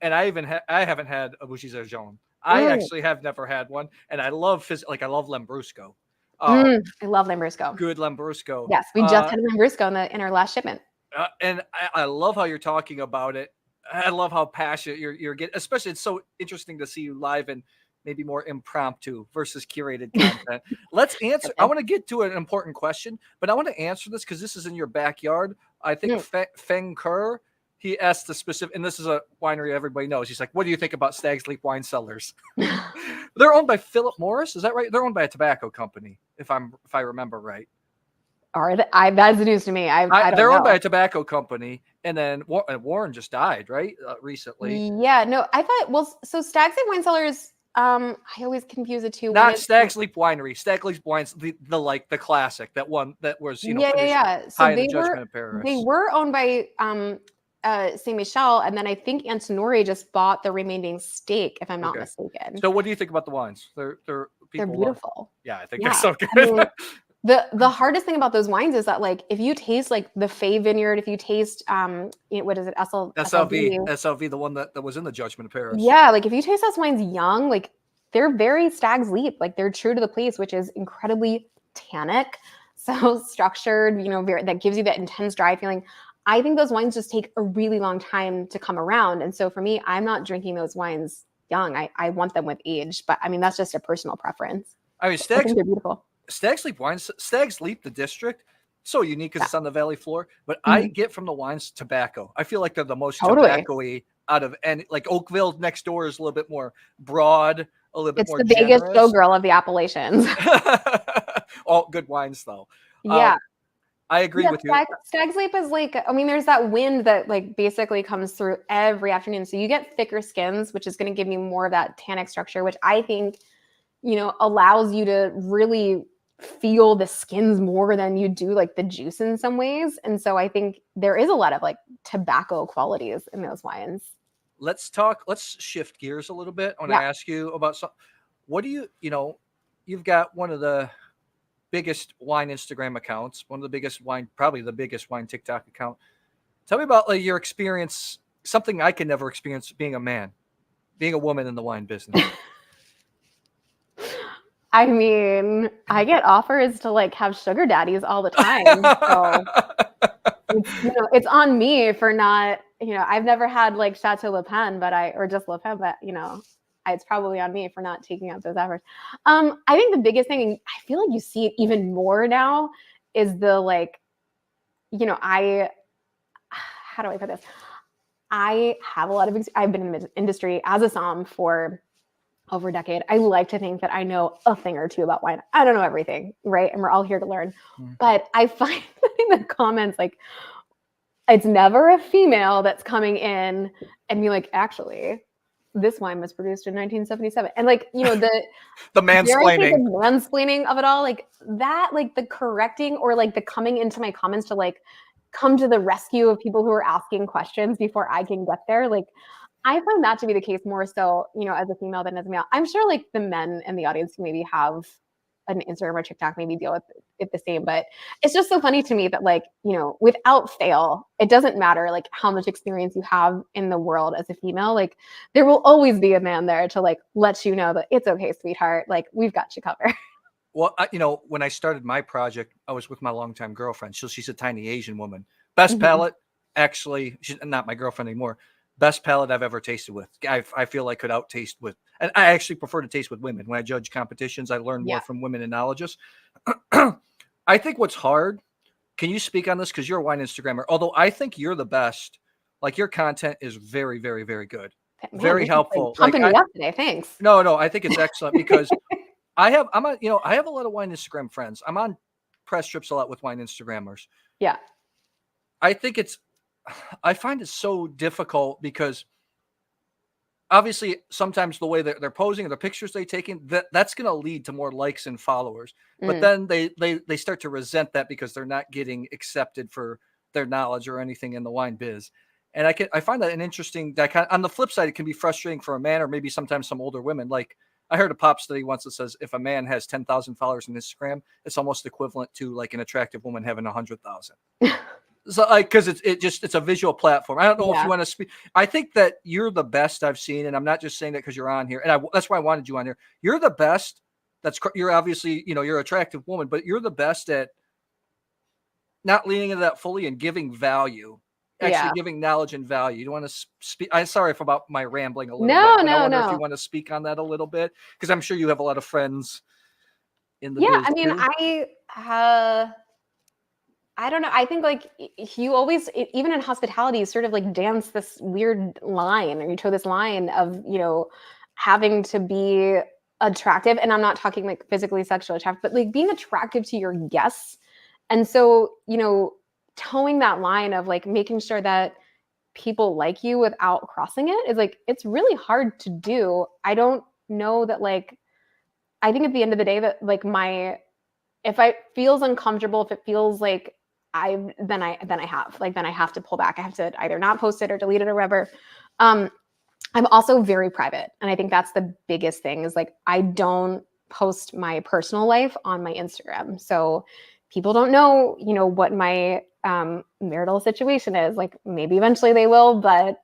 And I haven't had a Bougie Cerdon. I actually have never had one, and I love I love Lambrusco. I love Lambrusco. Good Lambrusco. Yes, we just had Lambrusco in our last shipment. And I love how you're talking about it. I love how passionate you're getting. Especially, it's so interesting to see you live and maybe more impromptu versus curated content. Let's answer. Okay. I want to get to an important question, but I want to answer this because this is in your backyard. I think Feng Kerr. He asked the specific, and this is a winery everybody knows. He's like, "What do you think about Stag's Leap Wine Cellars?" They're owned by Philip Morris, is that right? They're owned by a tobacco company, if I remember right. Are they? That's news to me. I don't they're know. owned by a tobacco company, and then Warren just died, right? Recently. Yeah, no, I thought. Well, so Stag's Leap Wine Cellars. I always confuse the two. Not Stag's Leap Winery. Stag's Leap Wines, the classic, that one that was So they were owned by Saint Michel, and then I think Antinori just bought the remaining stake, if I'm not mistaken. So what do you think about the wines? They're beautiful. Yeah, I think they're so good. I mean, the hardest thing about those wines is that like if you taste like the Fay Vineyard, if you taste what is it, SLV, the one that was in the Judgment of Paris. Yeah, like if you taste those wines young, like they're very Stag's Leap, like they're true to the place, which is incredibly tannic, so structured, that gives you that intense dry feeling. I think those wines just take a really long time to come around. And so for me, I'm not drinking those wines young. I want them with age, but I mean, that's just a personal preference. I mean, they're beautiful. Stag's Leap wines, Stag's Leap, the district, so unique because it's on the valley floor, but I get from the wines tobacco. I feel like they're the most tobacco-y out of any, like Oakville next door is a little bit more broad, a little bit more It's the biggest showgirl of the Appalachians. All good wines though. Yeah. I agree with you. Stag's Leap is like, I mean, there's that wind that like basically comes through every afternoon. So you get thicker skins, which is going to give you more of that tannic structure, which I think, allows you to really feel the skins more than you do like the juice in some ways. And so I think there is a lot of like tobacco qualities in those wines. Let's shift gears a little bit. I want to ask you about what do you've got one of the biggest wine Instagram accounts, probably the biggest wine TikTok account. Tell me about your experience, something I can never experience being a woman in the wine business. I mean, I get offers to like have sugar daddies all the time. So it's on me for not, I've never had like Chateau Le Pen, or just Le Pen, but it's probably on me for not taking up those efforts. I think the biggest thing, and I feel like you see it even more now, is the like, how do I put this? I have a lot of, I've been in the industry as a somm for over a decade. I like to think that I know a thing or two about wine. I don't know everything, right? And we're all here to learn. But I find in the comments, like, it's never a female that's coming in and be like, actually, this wine was produced in 1977. And like, the mansplaining of it all, like that, like the correcting or like the coming into my comments to like come to the rescue of people who are asking questions before I can get there. Like, I find that to be the case more so, as a female than as a male. I'm sure like the men in the audience who maybe have an Instagram or TikTok maybe deal with it the same, but it's just so funny to me that like, without fail, it doesn't matter like how much experience you have in the world as a female, like there will always be a man there to like let you know that it's okay, sweetheart, like we've got you covered. Well, when I started my project, I was with my longtime girlfriend. So she's a tiny Asian woman. Best palate, actually, she's not my girlfriend anymore. Best palate I've ever tasted with. I feel like could out taste with, and I actually prefer to taste with women. When I judge competitions, I learn more from women enologists. I think what's hard, can you speak on this? Because you're a wine Instagrammer. Although I think you're the best. Like your content is very, very, very good. Man, very helpful. Pumping me up today. Thanks. No, I think it's excellent because I have a lot of wine Instagram friends. I'm on press trips a lot with wine Instagrammers. Yeah. I find it so difficult because obviously sometimes the way that they're posing and the pictures they're taking, that's going to lead to more likes and followers. But then they start to resent that because they're not getting accepted for their knowledge or anything in the wine biz. And I find that an interesting, on the flip side, it can be frustrating for a man or maybe sometimes some older women. Like I heard a pop study once that says if a man has 10,000 followers on Instagram, it's almost equivalent to like an attractive woman having 100,000. So like, cause it's a visual platform. I don't know if you want to speak. I think that you're the best I've seen. And I'm not just saying that cause you're on here. And that's why I wanted you on here. You're the best. You're obviously, you're an attractive woman, but you're the best at not leaning into that fully and giving value. Actually giving knowledge and value. You don't want to speak. I'm sorry about my rambling a little bit. I wonder if you want to speak on that a little bit, because I'm sure you have a lot of friends in the biz I mean, too. I don't know. I think like you always, even in hospitality, you sort of like dance this weird line, or you toe this line of, having to be attractive. And I'm not talking like physically sexually attractive, but like being attractive to your guests. And so, towing that line of like making sure that people like you without crossing it is like, it's really hard to do. I don't know that like, I think at the end of the day that like if it feels uncomfortable, if it feels like then I have to pull back. I have to either not post it or delete it or whatever. I'm also very private. And I think that's the biggest thing is like, I don't post my personal life on my Instagram. So people don't know, what my marital situation is. Like maybe eventually they will, but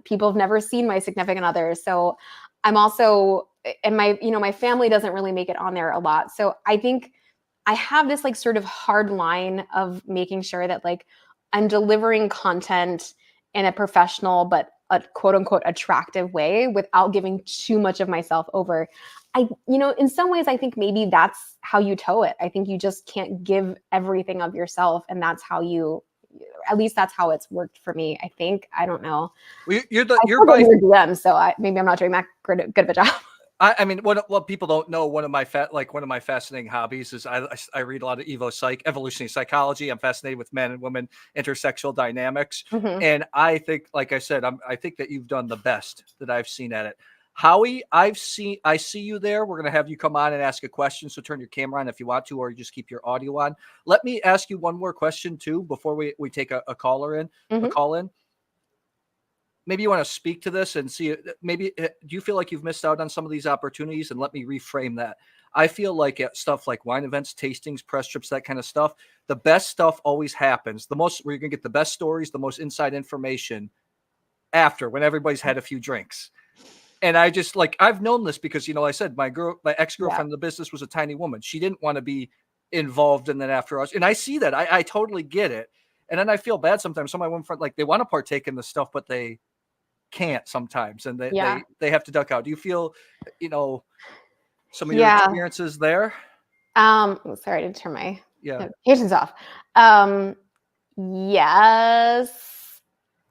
people have never seen my significant other. So I'm also, and my family doesn't really make it on there a lot. So I think I have this like sort of hard line of making sure that like I'm delivering content in a professional, but a quote unquote attractive way without giving too much of myself over. In some ways, I think maybe that's how you toe it. I think you just can't give everything of yourself. And that's how at least that's how it's worked for me. I think, I don't know. Well, you're by DM, so maybe I'm not doing that good of a job. I mean, what people don't know, one of my fascinating hobbies is I read a lot of evolutionary psychology. I'm fascinated with men and women intersexual dynamics, and I think, like I said, I think that you've done the best that I've seen at it. Howie, I see you there. We're gonna have you come on and ask a question. So turn your camera on if you want to, or you just keep your audio on. Let me ask you one more question too before we take a call in. Maybe you want to speak to this and see, maybe, do you feel like you've missed out on some of these opportunities? And let me reframe that. I feel like at stuff like wine events, tastings, press trips, that kind of stuff, the best stuff always happens. Where you're going to get the best stories, the most inside information when everybody's had a few drinks. And I just I've known this because, I said my ex-girlfriend in the business was a tiny woman. She didn't want to be involved in that after us. And I see that. I totally get it. And then I feel bad sometimes. Some of my women friends, they want to partake in the stuff, but they can't sometimes, and they have to duck out. Do you feel some of your experiences there? Sorry to turn my notifications off. Yes.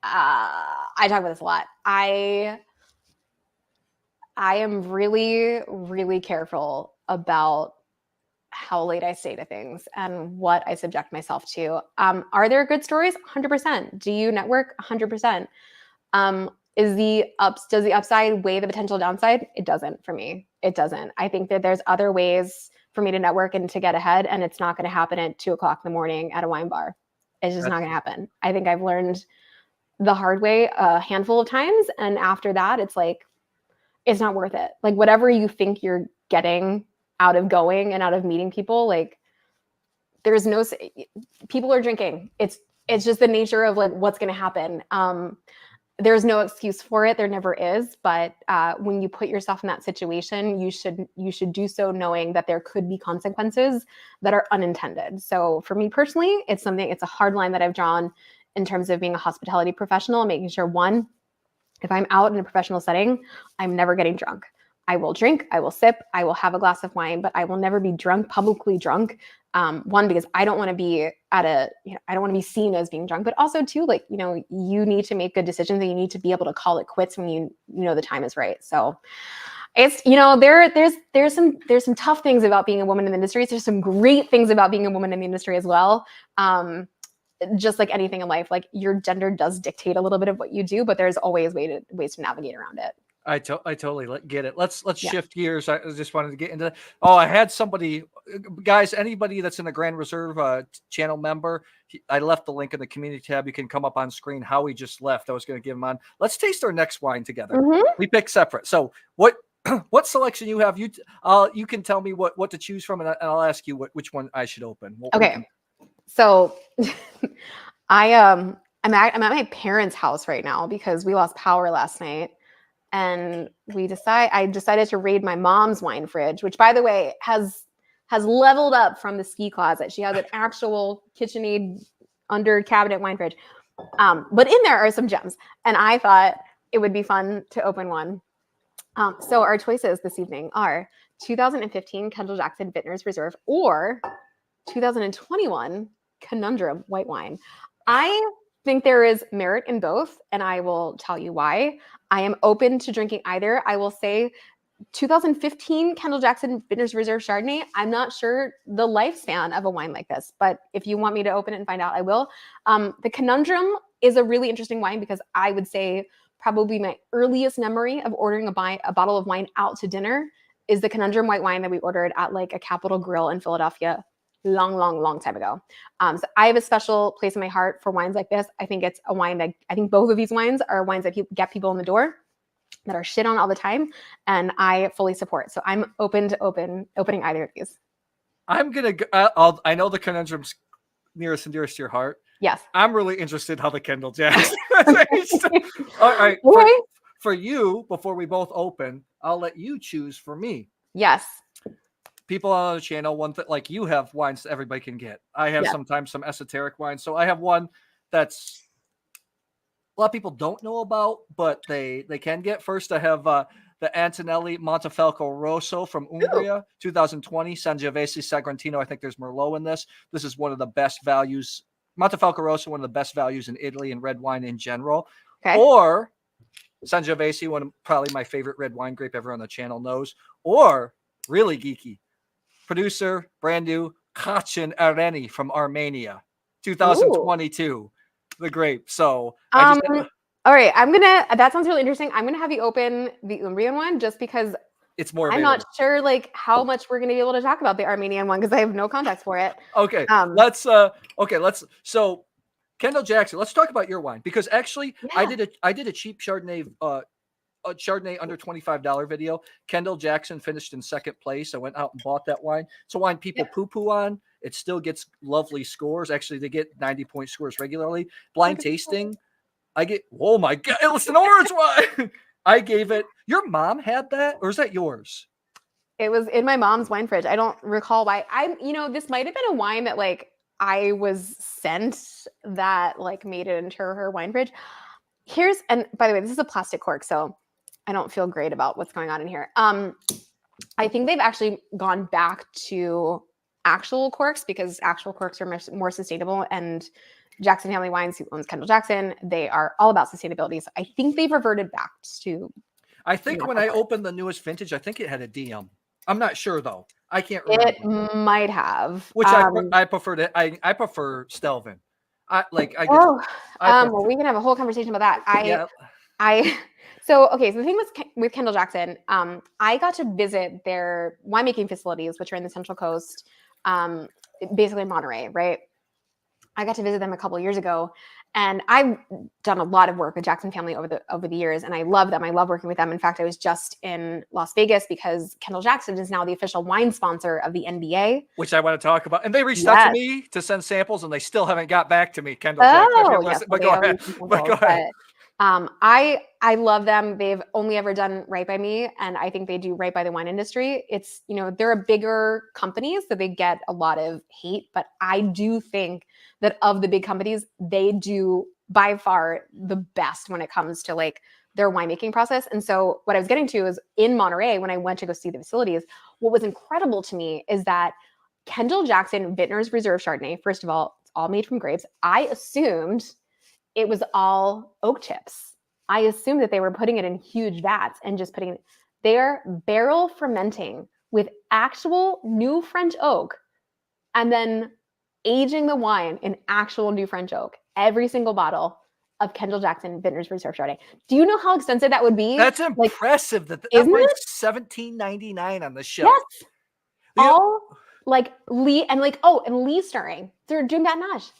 I talk about this a lot. I am really, really careful about how late I stay to things and what I subject myself to. Are there good stories? 100%. Do you network? 100%. Does the upside weigh the potential downside? It doesn't for me. It doesn't. I think that there's other ways for me to network and to get ahead, and it's not going to happen at 2:00 in the morning at a wine bar. It's just not going to happen. I think I've learned the hard way a handful of times. And after that, it's like, it's not worth it. Like whatever you think you're getting out of going and out of meeting people, like there's no, people are drinking. It's just the nature of like what's going to happen. There's no excuse for it. There never is. But when you put yourself in that situation, you should do so knowing that there could be consequences that are unintended. So for me personally, it's a hard line that I've drawn in terms of being a hospitality professional and making sure, one, if I'm out in a professional setting, I'm never getting drunk. I will drink, I will sip, I will have a glass of wine, but I will never be drunk, publicly drunk. One, because I don't want to be I don't want to be seen as being drunk, but also too, like, you need to make good decisions and you need to be able to call it quits when you know the time is right. So it's, there's some tough things about being a woman in the industry. There's some great things about being a woman in the industry as well. Just like anything in life, like your gender does dictate a little bit of what you do, but there's always ways to navigate around it. I totally get it. Let's shift gears. I just wanted to get into that. Oh, I had somebody, guys, anybody that's in the Grand Reserve channel member, I left the link in the community tab. You can come up on screen. Howie just left. I was going to give him on. Let's taste our next wine together. Mm-hmm. We pick separate. So what selection you have? You can tell me what to choose from, and I'll ask you which one I should open. Okay. So I'm at my parents' house right now because we lost power last night. And I decided to raid my mom's wine fridge, which, by the way, has leveled up from the ski closet. She has an actual KitchenAid under cabinet wine fridge. But in there are some gems. And I thought it would be fun to open one. So our choices this evening are 2015 Kendall Jackson Vintners Reserve or 2021 Conundrum white wine. I think there is merit in both, and I will tell you why. I am open to drinking either. I will say 2015 Kendall Jackson Vintners Reserve Chardonnay, I'm not sure the lifespan of a wine like this, but if you want me to open it and find out, I will. The Conundrum is a really interesting wine because I would say probably my earliest memory of ordering a bottle of wine out to dinner is the Conundrum white wine that we ordered at like a Capitol Grill in Philadelphia long time ago. So I have a special place in my heart for wines like this. I think it's a wine that I think both of these wines are wines that get people in the door that are shit on all the time, and I fully support. So I'm open to opening either of these. I'm gonna. I know the Conundrum's nearest and dearest to your heart. Yes. I'm really interested how the Kendall Jackson. All right. For you, before we both open, I'll let you choose for me. Yes. People on the channel, one that like you have wines that everybody can get. I have sometimes some esoteric wines. So I have one that's a lot of people don't know about, but they can get. First, I have the Antonelli Montefalco Rosso from Umbria, 2020, Sangiovese Sagrantino. I think there's Merlot in this. This is one of the best values. Montefalco Rosso, one of the best values in Italy and red wine in general. Okay. Or Sangiovese, one of probably my favorite red wine grape everyone on the channel knows. Or really geeky, producer, brand new, Kachin Areni from Armenia, 2022. Ooh. The grape. So all right, that sounds really interesting. I'm gonna have you open the Umbrian one just because it's more available. I'm not sure like how much we're gonna be able to talk about the Armenian one because I have no context for it. Okay. So Kendall Jackson, let's talk about your wine because actually I did a cheap Chardonnay a Chardonnay under $25 video. Kendall Jackson finished in second place. I went out and bought that wine. It's a wine people poo-poo on. It still gets lovely scores. Actually, they get 90-point scores regularly. Blind tasting, I get, oh my God, it's an orange wine. I gave it, your mom had that? Or is that yours? It was in my mom's wine fridge. I don't recall why. This might have been a wine that like I was sent that like made it into her wine fridge. And by the way, this is a plastic cork, so I don't feel great about what's going on in here. I think they've actually gone back to actual corks because actual corks are more sustainable. And Jackson Family Wines, who owns Kendall Jackson, they are all about sustainability. So I think they've reverted back to. I think when I opened the newest vintage, I think it had a DM. I'm not sure though. I can't remember. It might have. Which I prefer. I prefer Stelvin. We can have a whole conversation about that. So the thing with Kendall Jackson, I got to visit their winemaking facilities, which are in the Central Coast, basically in Monterey, right? I got to visit them a couple of years ago, and I've done a lot of work with Jackson Family over the years, and I love them. I love working with them. In fact, I was just in Las Vegas because Kendall Jackson is now the official wine sponsor of the NBA, which I want to talk about. And they reached out to me to send samples, and they still haven't got back to me. Kendall Jackson. Yes, but go ahead. But go ahead. I love them. They've only ever done right by me, and I think they do right by the wine industry. It's, they're a bigger company, so they get a lot of hate, but I do think that of the big companies, they do by far the best when it comes to like their winemaking process. And so what I was getting to is in Monterey, when I went to go see the facilities, what was incredible to me is that Kendall Jackson Vintners Reserve Chardonnay, first of all, it's all made from grapes. I assumed it was all oak chips. I assumed that they were putting it in huge vats and just putting it. They're barrel fermenting with actual new French oak and then aging the wine in actual new French oak. Every single bottle of Kendall Jackson Vintners Reserve Chardonnay. Do you know how expensive that would be? That's impressive. That isn't was it? $17.99 on the shelf. Yes. All like Lee and Lee stirring. They're doing that Nage.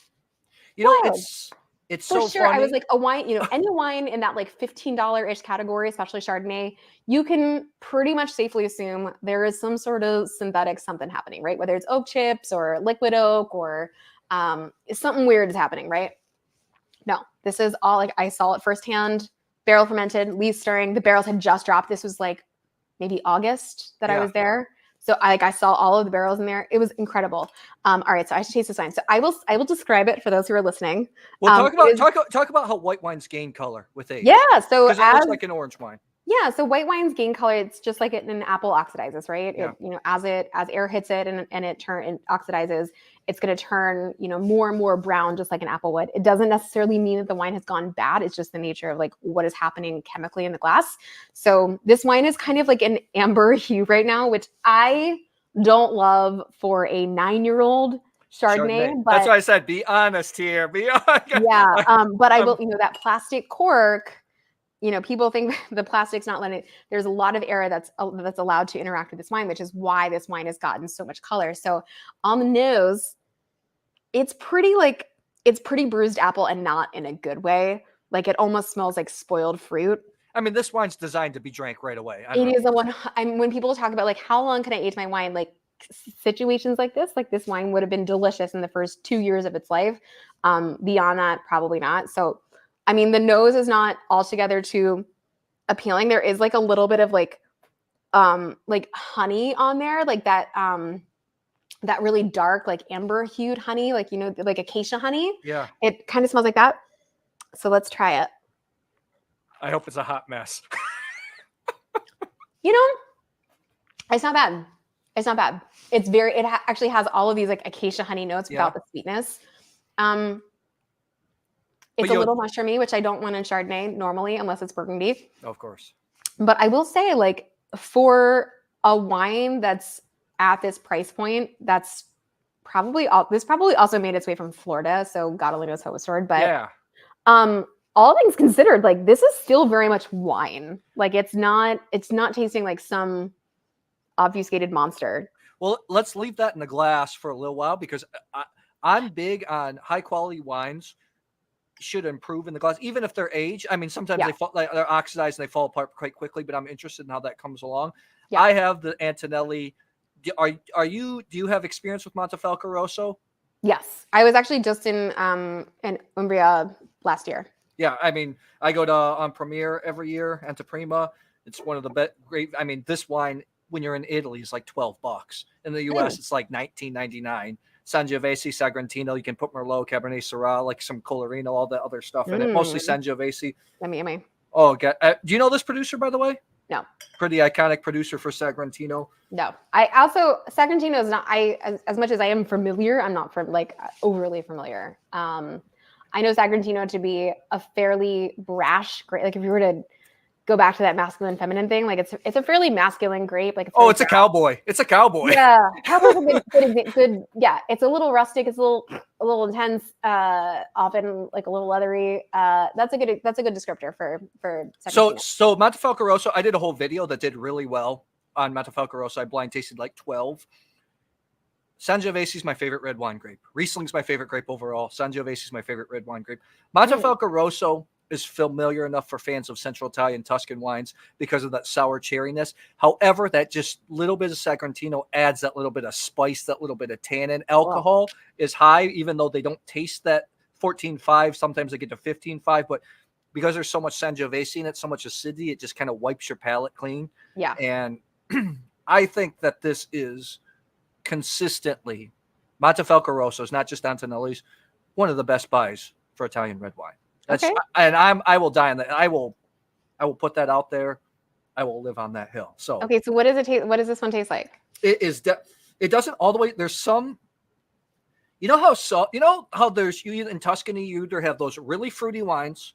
It's for so sure. funny. I was like, a wine, any wine in that like $15-ish category, especially Chardonnay, you can pretty much safely assume there is some sort of synthetic something happening, right? Whether it's oak chips or liquid oak or something weird is happening, right? No, this is all like I saw it firsthand. Barrel fermented, Lee stirring. The barrels had just dropped. This was like maybe August that I was there. So I saw all of the barrels in there. It was incredible. All right, so I should taste this wine. So I will describe it for those who are listening. Well, talk about how white wines gain color with age. Yeah, so because it looks like an orange wine. Yeah, so white wines gain color. It's just like an apple oxidizes, right? Yeah. It, as air hits it and it oxidizes, it's going to turn, more and more brown, just like an apple would. It doesn't necessarily mean that the wine has gone bad. It's just the nature of like what is happening chemically in the glass. So this wine is kind of like an amber hue right now, which I don't love for a 9-year-old Chardonnay. But that's why I said, be honest here. Be honest. Yeah, but I will, that plastic cork. People think the plastic's not letting. There's a lot of air that's allowed to interact with this wine, which is why this wine has gotten so much color. So on the nose, it's pretty bruised apple and not in a good way. Like it almost smells like spoiled fruit. I mean, this wine's designed to be drank right away. It is a one. When people talk about like how long can I age my wine, like situations like this wine would have been delicious in the first 2 years of its life. Beyond that, probably not. So. I mean, the nose is not altogether too appealing. There is like a little bit of like honey on there, like that really dark, like amber hued honey, like, like acacia honey. Yeah. It kind of smells like that. So let's try it. I hope it's a hot mess. It's not bad. It's not bad. It's it actually has all of these like acacia honey notes without the sweetness. It's a little mushroomy, which I don't want in Chardonnay normally, unless it's Burgundy. Of course. But I will say, like, for a wine that's at this price point, this probably also made its way from Florida, so God only knows how it was stored. But yeah. All things considered, like this is still very much wine. Like it's not tasting like some obfuscated monster. Well, let's leave that in the glass for a little while because I'm big on high quality wines. Should improve in the glass, even if they're aged. I mean, sometimes they're oxidized and they fall apart quite quickly, but I'm interested in how that comes along. Yeah. I have the Antonelli. Do you have experience with Montefalco Rosso? Yes. I was actually just in Umbria last year. Yeah. I mean, I go to on Premier every year, Anteprima. It's one of the best. Great. I mean, this wine, when you're in Italy, is like $12. In the US, it's like $19.99. Sangiovese, Sagrantino, you can put Merlot, Cabernet Syrah, like some Colorino, all that other stuff in it. Mostly Sangiovese. Yummy. Oh, God. Do you know this producer, by the way? No. Pretty iconic producer for Sagrantino. No. Sagrantino is not, as much as I am familiar, I'm not overly familiar. I know Sagrantino to be a fairly brash grape. Like if you were to go back to that masculine feminine thing, like it's a fairly masculine grape. Like it's a cowboy. It's a cowboy. Yeah, cowboy's a good. Yeah, it's a little rustic. It's a little intense. Often like a little leathery. That's a good descriptor for. So Montefalco Rosso. I did a whole video that did really well on Montefalco Rosso. I blind tasted like 12. Sangiovese is my favorite red wine grape. Riesling's my favorite grape overall. Sangiovese is my favorite red wine grape. Montefalco Rosso is familiar enough for fans of Central Italian Tuscan wines because of that sour cherryness. However, that just little bit of Sagrantino adds that little bit of spice, that little bit of tannin. Alcohol is high, even though they don't taste that 14.5. Sometimes they get to 15.5, but because there's so much Sangiovese in it, so much acidity, it just kind of wipes your palate clean. Yeah. And I think that this is consistently, Montefalco Rosso is not just Antonelli's, one of the best buys for Italian red wine. That's, Okay. And I will die on that. I will put that out there. I will live on that hill. So Okay, so what does it taste? What does this one taste like? It doesn't all the way. There's some. You know how there's you in Tuscany. You either have those really fruity wines,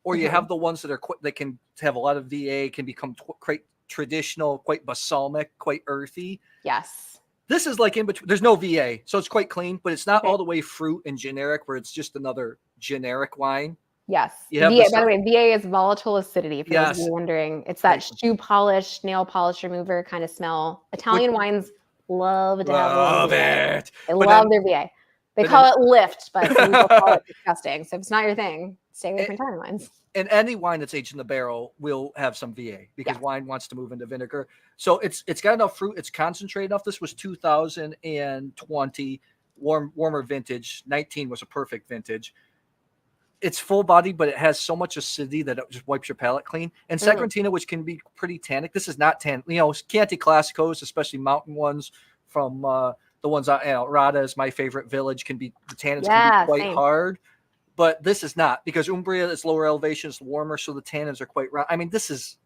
or you have the ones that are that can have a lot of VA, can become quite traditional, quite balsamic, quite earthy. Yes. This is like in between. There's no VA, so it's quite clean, but it's not all the way fruit and generic, where it's just another generic wine. Yes. VA, by the way, VA is volatile acidity. For those of Yes. you wondering, it's that shoe polish, nail polish remover kind of smell. Italian wines love to have Love VA. it. They love their VA. They call it lift, but some people call it disgusting. So if it's not your thing, stay away from Italian wines. And any wine that's aged in the barrel will have some VA because wine wants to move into vinegar. So it's got enough fruit. It's concentrated enough. This was 2020, warmer vintage. 19 was a perfect vintage. It's full body, but it has so much acidity that it just wipes your palate clean. And Sagrantino, which can be pretty tannic. This is not tannic. Chianti Classicos, especially mountain ones from the ones Rada is my favorite village. The tannins can be quite hard. But this is not, because Umbria is lower elevation, it's warmer, so the tannins are quite round. I mean, this is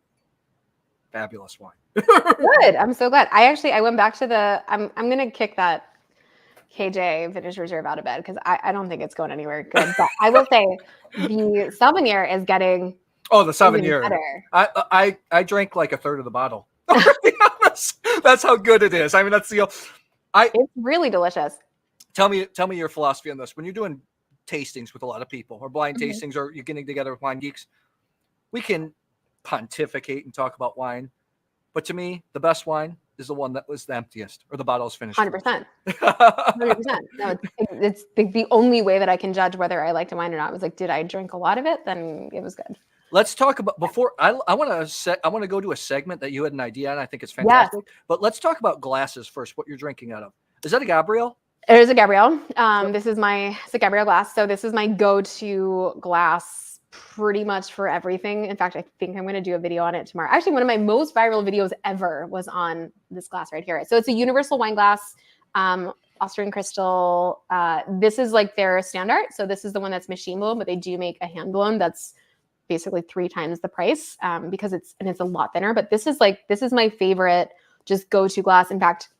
fabulous wine. Good. I'm so glad. I went back to I'm gonna kick that KJ Vintage Reserve out of bed because I don't think it's going anywhere good. But I will say the Savenniere is getting the Savenniere better. I drank like a third of the bottle. That's how good it is. I mean, it's really delicious. Tell me your philosophy on this. When you're doing tastings with a lot of people, or blind tastings, or you're getting together with wine geeks, we can pontificate and talk about wine, but to me, the best wine is the one that was the emptiest, or the bottle's finished. 100%. 100%. No, it's the only way that I can judge whether I liked a wine or not. It was like, did I drink a lot of it? Then it was good. Let's talk about I want to go to a segment that you had an idea on. I think it's fantastic. Yes. But let's talk about glasses first. What you're drinking out of? Is that a Gabriel? It is a Gabriel. This is it's a Gabriel glass. So this is my go-to glass pretty much for everything. In fact, I think I'm going to do a video on it tomorrow. Actually, one of my most viral videos ever was on this glass right here. So it's a universal wine glass, Austrian crystal. This is like their standard. So this is the one that's machine blown, but they do make a hand blown that's basically 3 times the price because it's a lot thinner. But this is my favorite just go-to glass. In fact,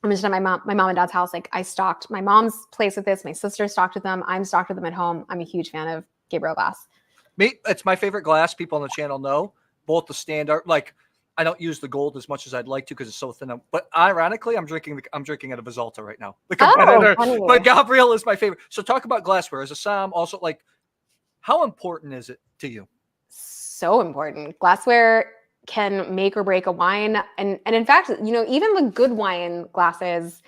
I'm just at my mom and dad's house. Like I stocked my mom's place with this. My sister stocked with them. I'm stocked with them at home. I'm a huge fan of Gabriel glass. It's my favorite glass. People on the channel know both the standard. Like I don't use the gold as much as I'd like to because it's so thin. But ironically, I'm drinking out of Visalta right now. The competitor. But Gabriel is my favorite. So talk about glassware as a Som. Also, like how important is it to you? So important. Glassware can make or break a wine. And in fact, even the good wine glasses,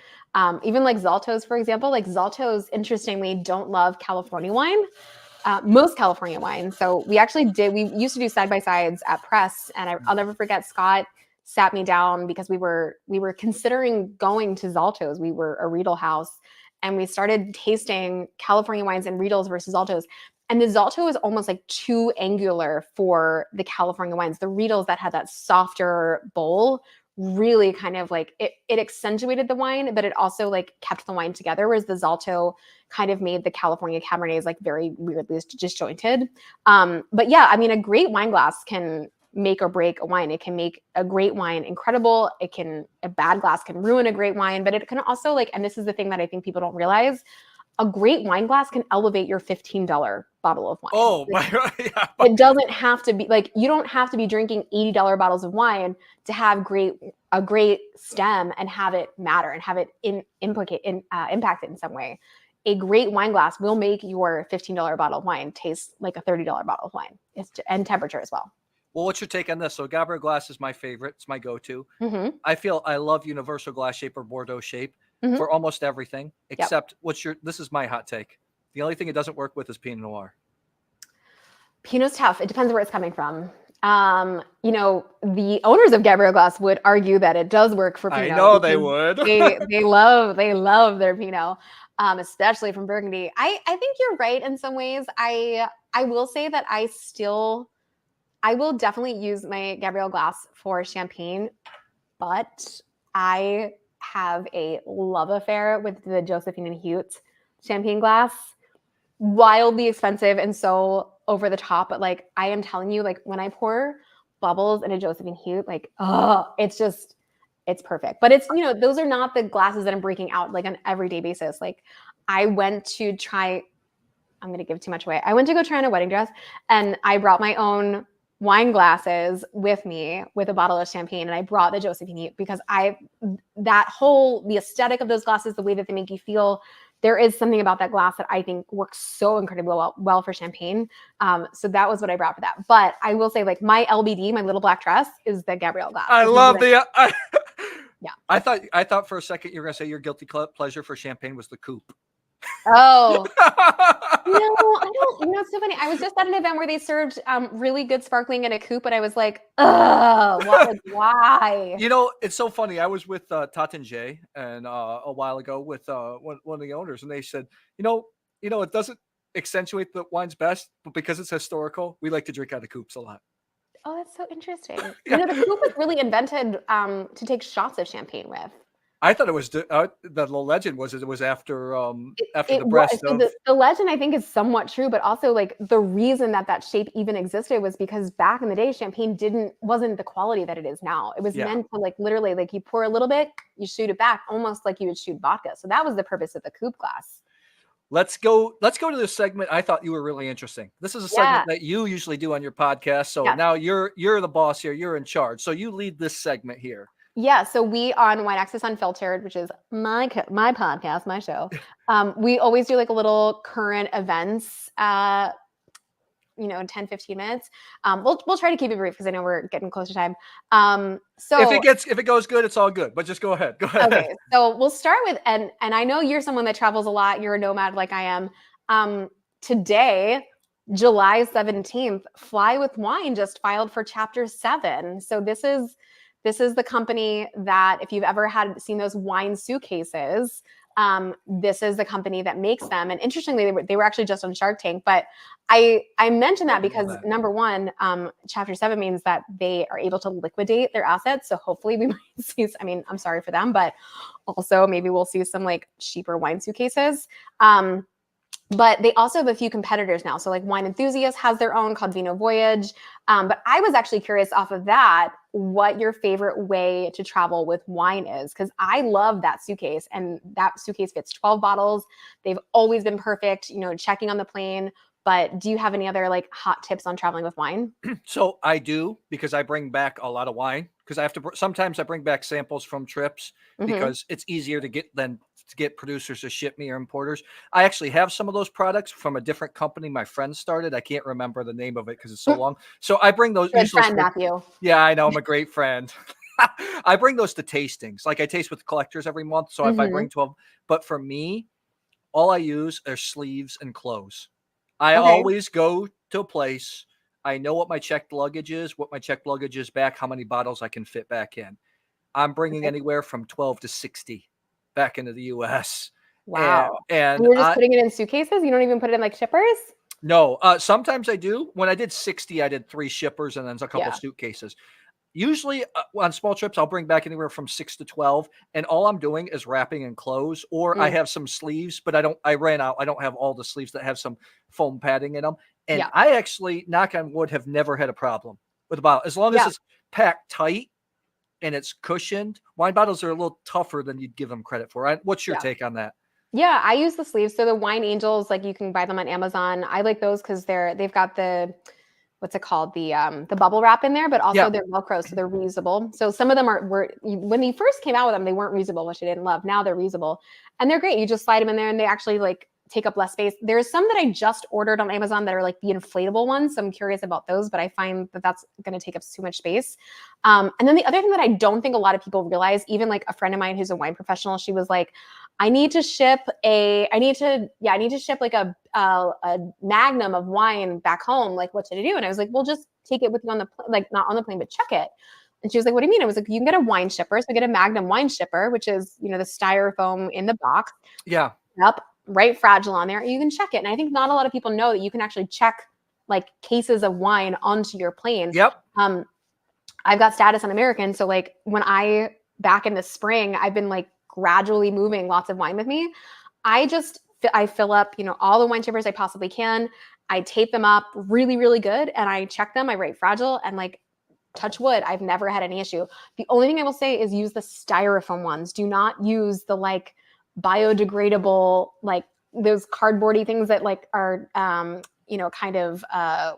even like Zaltos, for example, like Zaltos, interestingly, don't love California wine, most California wine. So we used to do side-by-sides at press, and I'll never forget, Scott sat me down because we were considering going to Zaltos. We were a Riedel house, and we started tasting California wines and Riedels versus Zaltos. And the Zalto is almost like too angular for the California wines. The Riedels that had that softer bowl really kind of like it accentuated the wine, but it also like kept the wine together. Whereas the Zalto kind of made the California Cabernets like very weirdly disjointed. But yeah, I mean, a great wine glass can make or break a wine. It can make a great wine incredible. A bad glass can ruin a great wine, but it can also and this is the thing that I think people don't realize, a great wine glass can elevate your $15 bottle of wine. Oh, yeah. It doesn't have to be you don't have to be drinking $80 bottles of wine to have a great stem and have it matter and have it impact it in some way. A great wine glass will make your $15 bottle of wine taste like a $30 bottle of wine, and temperature as well. Well, what's your take on this? So Gabriel glass is my favorite. It's my go-to. Mm-hmm. I love universal glass shape or Bordeaux shape. for almost everything, Yep. except this is my hot take. The only thing it doesn't work with is Pinot Noir. Pinot's tough. It depends where it's coming from. You know, the owners of Gabriel Glass would argue that it does work for Pinot. I know they would. they love their Pinot, especially from Burgundy. I think you're right in some ways. I will say that I will definitely use my Gabriel Glass for champagne, but I have a love affair with the Josephine and Hute champagne glass. Wildly expensive and so over the top, but like I am telling you, like when I pour bubbles in a Josephine Hute, like it's perfect. But it's, you know, those are not the glasses that I'm breaking out like on an everyday basis. Like I went to try, I'm gonna give too much away. I went to go try on a wedding dress and I brought my own wine glasses with me with a bottle of champagne, and I brought the Josephine Hute because the aesthetic of those glasses, the way that they make you feel. There is something about that glass that I think works so incredibly well for champagne. So that was what I brought for that. But I will say, like my LBD, my little black dress, is the Gabriel glass. I love the. Yeah. I thought for a second you were gonna say your guilty pleasure for champagne was the coupe. Oh. No, I don't. You know, it's so funny. I was just at an event where they served really good sparkling in a coupe, and I was like, "Ugh, why?" You know, it's so funny. I was with Tat and Jay and a while ago with one of the owners, and they said, you know, it doesn't accentuate the wine's best, but because it's historical, we like to drink out of coupes a lot. Oh, that's so interesting. Yeah. You know, the coupe was really invented to take shots of champagne with. I thought it was the legend was it was after the It breast so of the legend I think is somewhat true, but also like the reason that shape even existed was because back in the day, champagne wasn't the quality that it is now. It was meant to like literally like you pour a little bit, you shoot it back, almost like you would shoot vodka. So that was the purpose of the coupe glass. Let's go to this segment. I thought you were really interesting. This is a segment that you usually do on your podcast. So now you're the boss here. You're in charge. So you lead this segment here. Yeah, so we on Wine Access Unfiltered, which is my podcast, my show. We always do like a little current events, 10, 15 minutes. We'll try to keep it brief because I know we're getting close to time. So if it goes good, it's all good. But just go ahead. Go ahead. Okay, so we'll start with and I know you're someone that travels a lot. You're a nomad like I am. Today, July 17th, Fly with Wine just filed for Chapter 7. So this is the company that if you've ever seen those wine suitcases, this is the company that makes them. And interestingly, they were actually just on Shark Tank. But I mentioned that because number one, Chapter 7 means that they are able to liquidate their assets. So hopefully we might see, I'm sorry for them, but also maybe we'll see some like cheaper wine suitcases. But they also have a few competitors now. So like Wine Enthusiast has their own called Vino Voyage. But I was actually curious off of that, what your favorite way to travel with wine is. Because I love that suitcase and that suitcase fits 12 bottles. They've always been perfect, checking on the plane. But do you have any other like hot tips on traveling with wine? So I do, because I bring back a lot of wine because sometimes I bring back samples from trips because it's easier to get producers to ship me or importers. I actually have some of those products from a different company my friend started. I can't remember the name of it because it's so long. So I bring those. Good friend, Matthew. Yeah, I know. I'm a great friend. I bring those to tastings. Like I taste with collectors every month. So if I bring 12, but for me, all I use are sleeves and clothes. I always go to a place. I know what my checked luggage is back, how many bottles I can fit back in. I'm bringing anywhere from 12 to 60 back into the US. Wow. And you're just putting it in suitcases? You don't even put it in like shippers? No. Sometimes I do. When I did 60, I did 3 shippers and then a couple suitcases. Usually on small trips, I'll bring back anywhere from 6 to 12. And all I'm doing is wrapping in clothes, or I have some sleeves, but I ran out. I don't have all the sleeves that have some foam padding in them. And I actually, knock on wood, have never had a problem with a bottle. As long as it's packed tight and it's cushioned. Wine bottles are a little tougher than you'd give them credit for. What's your take on that? Yeah, I use the sleeves. So the Wine Angels, like you can buy them on Amazon. I like those because they've got the, what's it called? The bubble wrap in there, but also they're Velcro, so they're reusable. So some of them were when they first came out with them, they weren't reusable, which I didn't love. Now they're reusable and they're great. You just slide them in there and they actually like take up less space. There's some that I just ordered on Amazon that are like the inflatable ones. So I'm curious about those, but I find that that's going to take up too much space. And then the other thing that I don't think a lot of people realize, even like a friend of mine who's a wine professional, she was like, I need to ship like a magnum of wine back home. Like, what should I do? And I was like, well, just take it with you on the, like not on the plane, but check it. And she was like, what do you mean? I was like, you can get a wine shipper. So get a Magnum wine shipper, which is, the styrofoam in the box. Yeah. Up, right, fragile on there. You can check it. And I think not a lot of people know that you can actually check like cases of wine onto your plane. Yep. I've got status on American. So like back in the spring, I've been like gradually moving lots of wine with me. I fill up, all the wine shippers I possibly can. I tape them up really, really good. And I check them. I rate fragile and like, touch wood, I've never had any issue. The only thing I will say is use the styrofoam ones. Do not use the like biodegradable, like those cardboardy things that like are, kind of,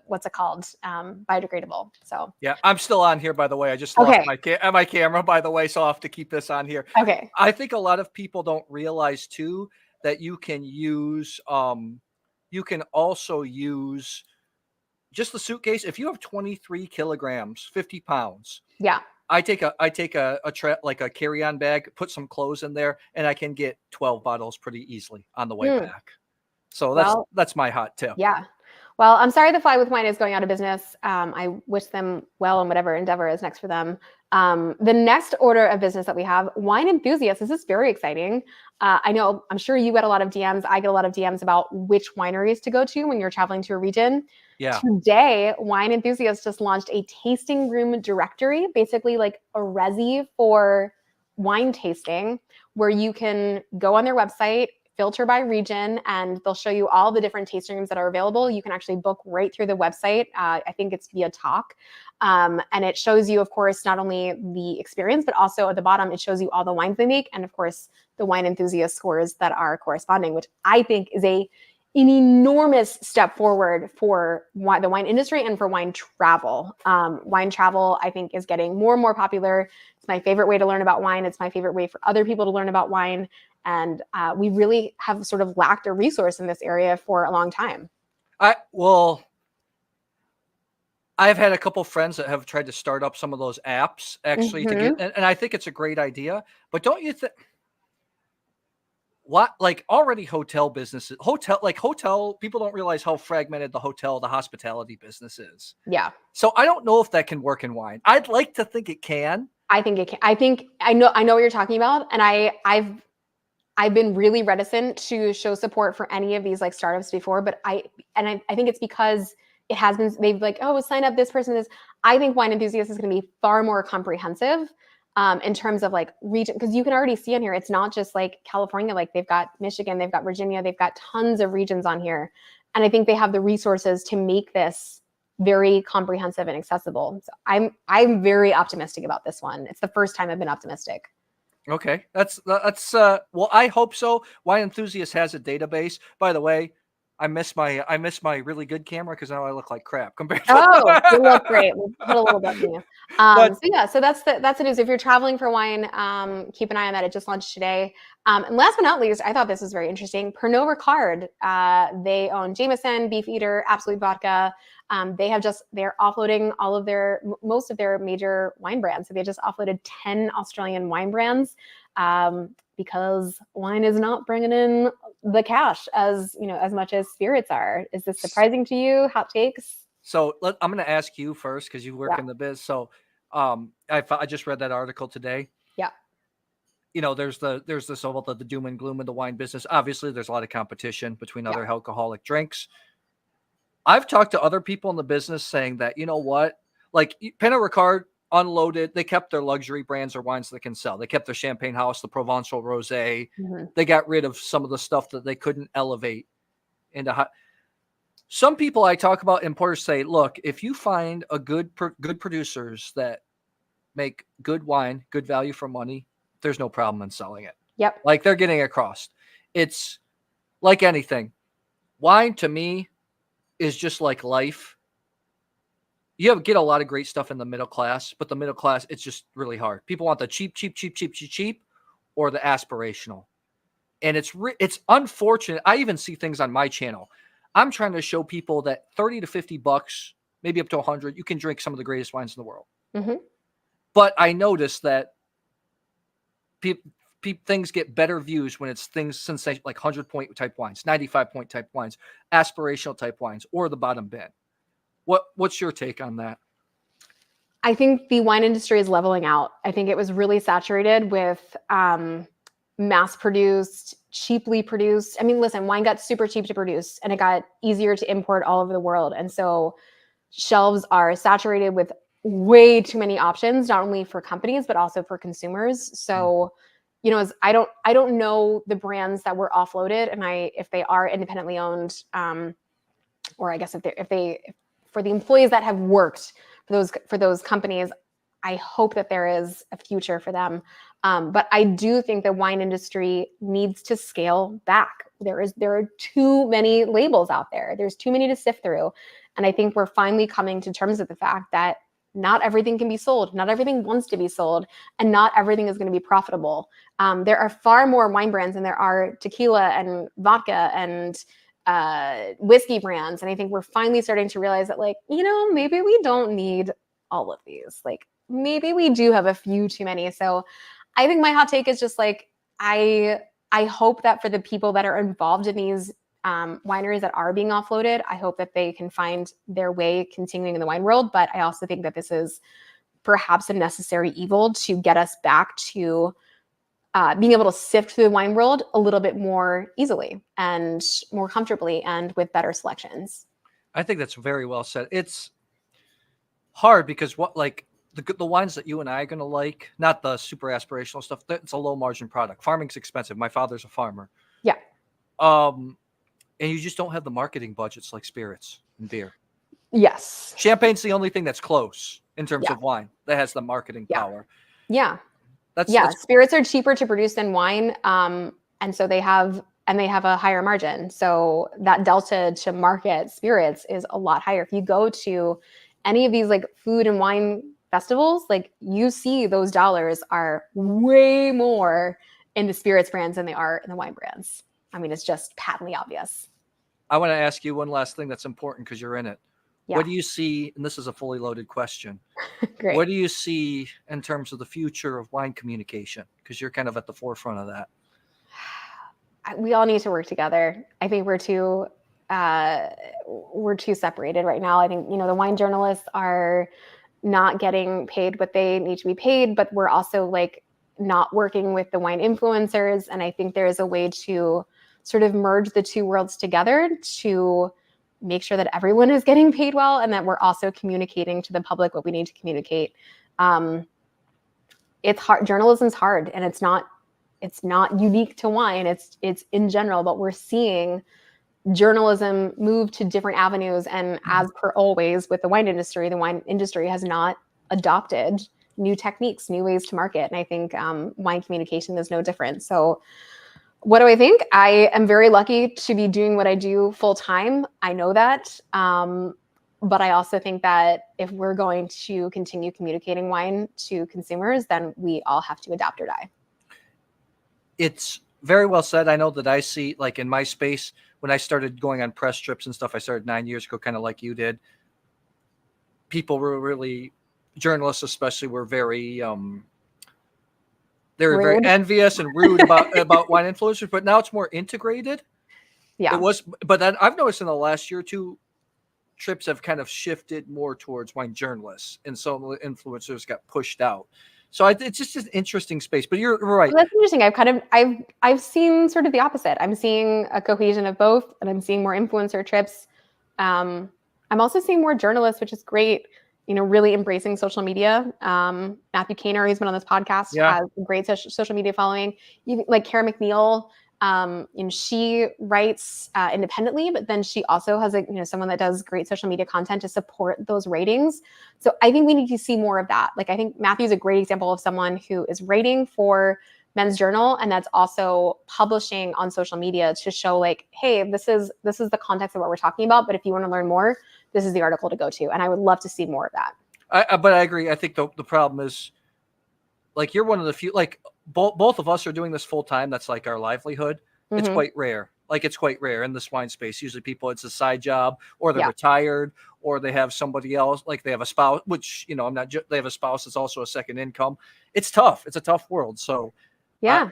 what's it called? Biodegradable. So yeah, I'm still on here, by the way. I just lost my camera, by the way, so I'll have to keep this on here. Okay. I think a lot of people don't realize too that you can use, you can also use just the suitcase. If you have 23 kilograms, 50 pounds. Yeah. I take a like a carry-on bag, put some clothes in there, and I can get 12 bottles pretty easily on the way back. So that's my hot tip. Yeah. Well, I'm sorry the Fly with Wine is going out of business. I wish them well in whatever endeavor is next for them. The next order of business that we have, wine enthusiasts. This is very exciting. I'm sure you get a lot of DMs. I get a lot of DMs about which wineries to go to when you're traveling to a region. Yeah. Today, Wine Enthusiasts just launched a tasting room directory, basically like a resi for wine tasting, where you can go on their website, filter by region, and they'll show you all the different tasting rooms that are available. You can actually book right through the website. I think it's via Talk. And it shows you, of course, not only the experience, but also at the bottom, it shows you all the wines they make. And of course, the wine enthusiast scores that are corresponding, which I think is an enormous step forward for the wine industry and for wine travel. Wine travel, I think, is getting more and more popular. It's my favorite way to learn about wine. It's my favorite way for other people to learn about wine. And we really have sort of lacked a resource in this area for a long time. I've had a couple friends that have tried to start up some of those apps actually to get, and I think it's a great idea. But don't you think already hotel businesses, people don't realize how fragmented the hospitality business is. Yeah. So I don't know if that can work in wine. I'd like to think it can. I think it can. I know what you're talking about. And I've been really reticent to show support for any of these like startups before, but I think it's because it has been, they've like, oh, sign up this person. I think Wine Enthusiasts is going to be far more comprehensive in terms of like region, because you can already see on here, it's not just like California, like they've got Michigan, they've got Virginia, they've got tons of regions on here. And I think they have the resources to make this very comprehensive and accessible. So I'm very optimistic about this one. It's the first time I've been optimistic. Okay. That's well, I hope so. Wine Enthusiast has a database. By the way, I miss my really good camera because now I look like crap compared to you look great. We'll put a little bit in you. So that's the news. If you're traveling for wine, keep an eye on that. It just launched today. And last but not least, I thought this was very interesting. Pernod Ricard. They own Jameson, Beefeater, Absolute Vodka. They're offloading most of their major wine brands. So they just offloaded 10 Australian wine brands because wine is not bringing in the cash as much as spirits are. Is this surprising to you? Hot takes? So I'm going to ask you first because you work in the biz. So I just read that article today. Yeah. There's this about the doom and gloom in the wine business. Obviously, there's a lot of competition between other alcoholic drinks. I've talked to other people in the business saying that, you know what, like Pernod Ricard unloaded, they kept their luxury brands or wines they can sell. They kept their Champagne House, the Provençal Rosé. They got rid of some of the stuff that they couldn't elevate into hot. Some people I talk about, importers, say, look, if you find a good producers that make good wine, good value for money, there's no problem in selling it. Yep. Like they're getting across. It's like anything. Wine to me is just like life. You get a lot of great stuff in the middle class, but the middle class, it's just really hard. People want the cheap, or the aspirational. And it's unfortunate. I even see things on my channel. I'm trying to show people that 30 to 50 bucks, maybe up to 100, you can drink some of the greatest wines in the world. Mm-hmm. But I noticed that things get better views when it's things like 100-point type wines, 95-point type wines, aspirational type wines, or the bottom bin. What's your take on that? I think the wine industry is leveling out. I think it was really saturated with mass-produced, cheaply produced. I mean, listen, wine got super cheap to produce, and it got easier to import all over the world. And so shelves are saturated with way too many options, not only for companies, but also for consumers. So, you know, I don't know the brands that were offloaded, and if they are independently owned, or I guess if for the employees that have worked for those companies, I hope that there is a future for them. But I do think the wine industry needs to scale back. There are too many labels out there. There's too many to sift through. And I think we're finally coming to terms with the fact that not everything can be sold. Not everything wants to be sold. And not everything is going to be profitable. There are far more wine brands than there are tequila and vodka and whiskey brands. And I think we're finally starting to realize that, like, you know, maybe we don't need all of these. Like, maybe we do have a few too many. So I think my hot take is just like, I hope that for the people that are involved in these wineries that are being offloaded, I hope that they can find their way continuing in the wine world. But I also think that this is perhaps a necessary evil to get us back to being able to sift through the wine world a little bit more easily and more comfortably and with better selections. I think that's very well said. It's hard because the wines that you and I are going to like, not the super aspirational stuff, it's a low margin product. Farming's expensive. My father's a farmer. Yeah. And you just don't have the marketing budgets like spirits and beer. Yes. Champagne's the only thing that's close in terms of wine that has the marketing power. Yeah. That's Spirits are cheaper to produce than wine. And so they have a higher margin. So that delta to market spirits is a lot higher. If you go to any of these like food and wine festivals, like, you see those dollars are way more in the spirits brands than they are in the wine brands. I mean, it's just patently obvious. I want to ask you one last thing that's important because you're in it. Yeah. What do you see, and this is a fully loaded question, Great. what do you see in terms of the future of wine communication? Because you're kind of at the forefront of that. We all need to work together. I think we're too separated right now. I think, you know, the wine journalists are not getting paid what they need to be paid, but we're also like not working with the wine influencers. And I think there is a way to sort of merge the two worlds together to make sure that everyone is getting paid well and that we're also communicating to the public what we need to communicate. It's hard. Journalism's hard, and it's not unique to wine. It's in general, but we're seeing journalism move to different avenues. And as per always with the wine industry has not adopted new techniques, new ways to market. And I think wine communication is no different. So what do I think? I am very lucky to be doing what I do full time. I know that. But I also think that if we're going to continue communicating wine to consumers, then we all have to adapt or die. It's very well said. I know that I see, like, in my space, when I started going on press trips and stuff, I started 9 years ago, kind of like you did. People were really, journalists especially, were very, they were very envious and rude about wine influencers. But now it's more integrated. Yeah. But then I've noticed in the last year or two, trips have kind of shifted more towards wine journalists, and some influencers got pushed out. So it's just an interesting space. But you're right. Well, that's interesting. I've seen sort of the opposite. I'm seeing a cohesion of both, and I'm seeing more influencer trips. I'm also seeing more journalists, which is great. You know, really embracing social media. Matthew Kaner, who's been on this podcast, has a great social media following. Even like Kara McNeil. And she writes independently, but then she also has someone that does great social media content to support those ratings. So I think we need to see more of that. Like, I think Matthew's a great example of someone who is writing for Men's Journal, and that's also publishing on social media to show, like, hey, this is the context of what we're talking about. But if you want to learn more, this is the article to go to. And I would love to see more of that. But I agree. I think the problem is, like, you're one of the few, like, both of us are doing this full time. That's like our livelihood. It's Mhm. quite rare. Like it's quite rare in this wine space. Usually people, it's a side job, or they're Yeah. retired, or they have somebody else, like they have a spouse, which, I'm not, they have a spouse that's also a second income. It's tough. It's a tough world. So Yeah.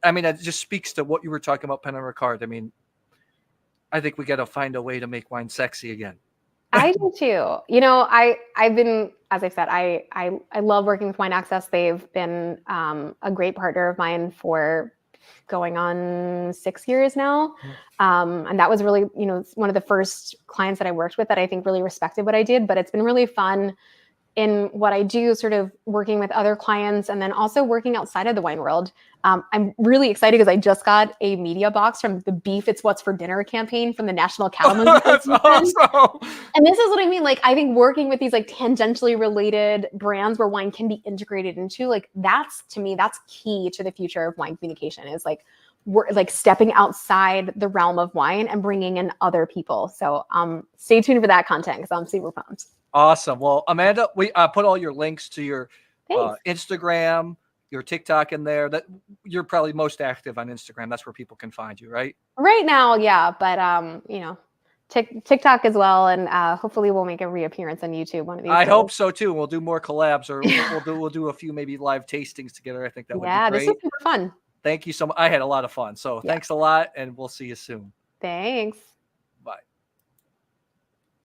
I mean, it just speaks to what you were talking about, Pen and Ricard. I mean, I think we got to find a way to make wine sexy again. I do too. I've been, as I said, I love working with Wine Access. They've been a great partner of mine for going on 6 years now. And that was really, one of the first clients that I worked with that I think really respected what I did. But it's been really fun in what I do, sort of working with other clients and then also working outside of the wine world. I'm really excited because I just got a media box from the Beef It's What's for Dinner campaign from the National Cattlemen's That's Association. awesome. And this is what I mean. Like, I think working with these like tangentially related brands where wine can be integrated into, like, that's, to me, that's key to the future of wine communication, is like, we're like stepping outside the realm of wine and bringing in other people. So stay tuned for that content because I'm super pumped. Awesome. Well, Amanda, we put all your links to your Thanks. Instagram, your TikTok in there. That you're probably most active on Instagram. That's where people can find you, right? Right now, yeah, but TikTok as well, and hopefully we'll make a reappearance on YouTube one of these I days. hope so too. We'll do more collabs, or we'll do a few maybe live tastings together. I think that would be great. This was super fun. Thank you so much. I had a lot of fun. So thanks a lot, and we'll see you soon. Thanks.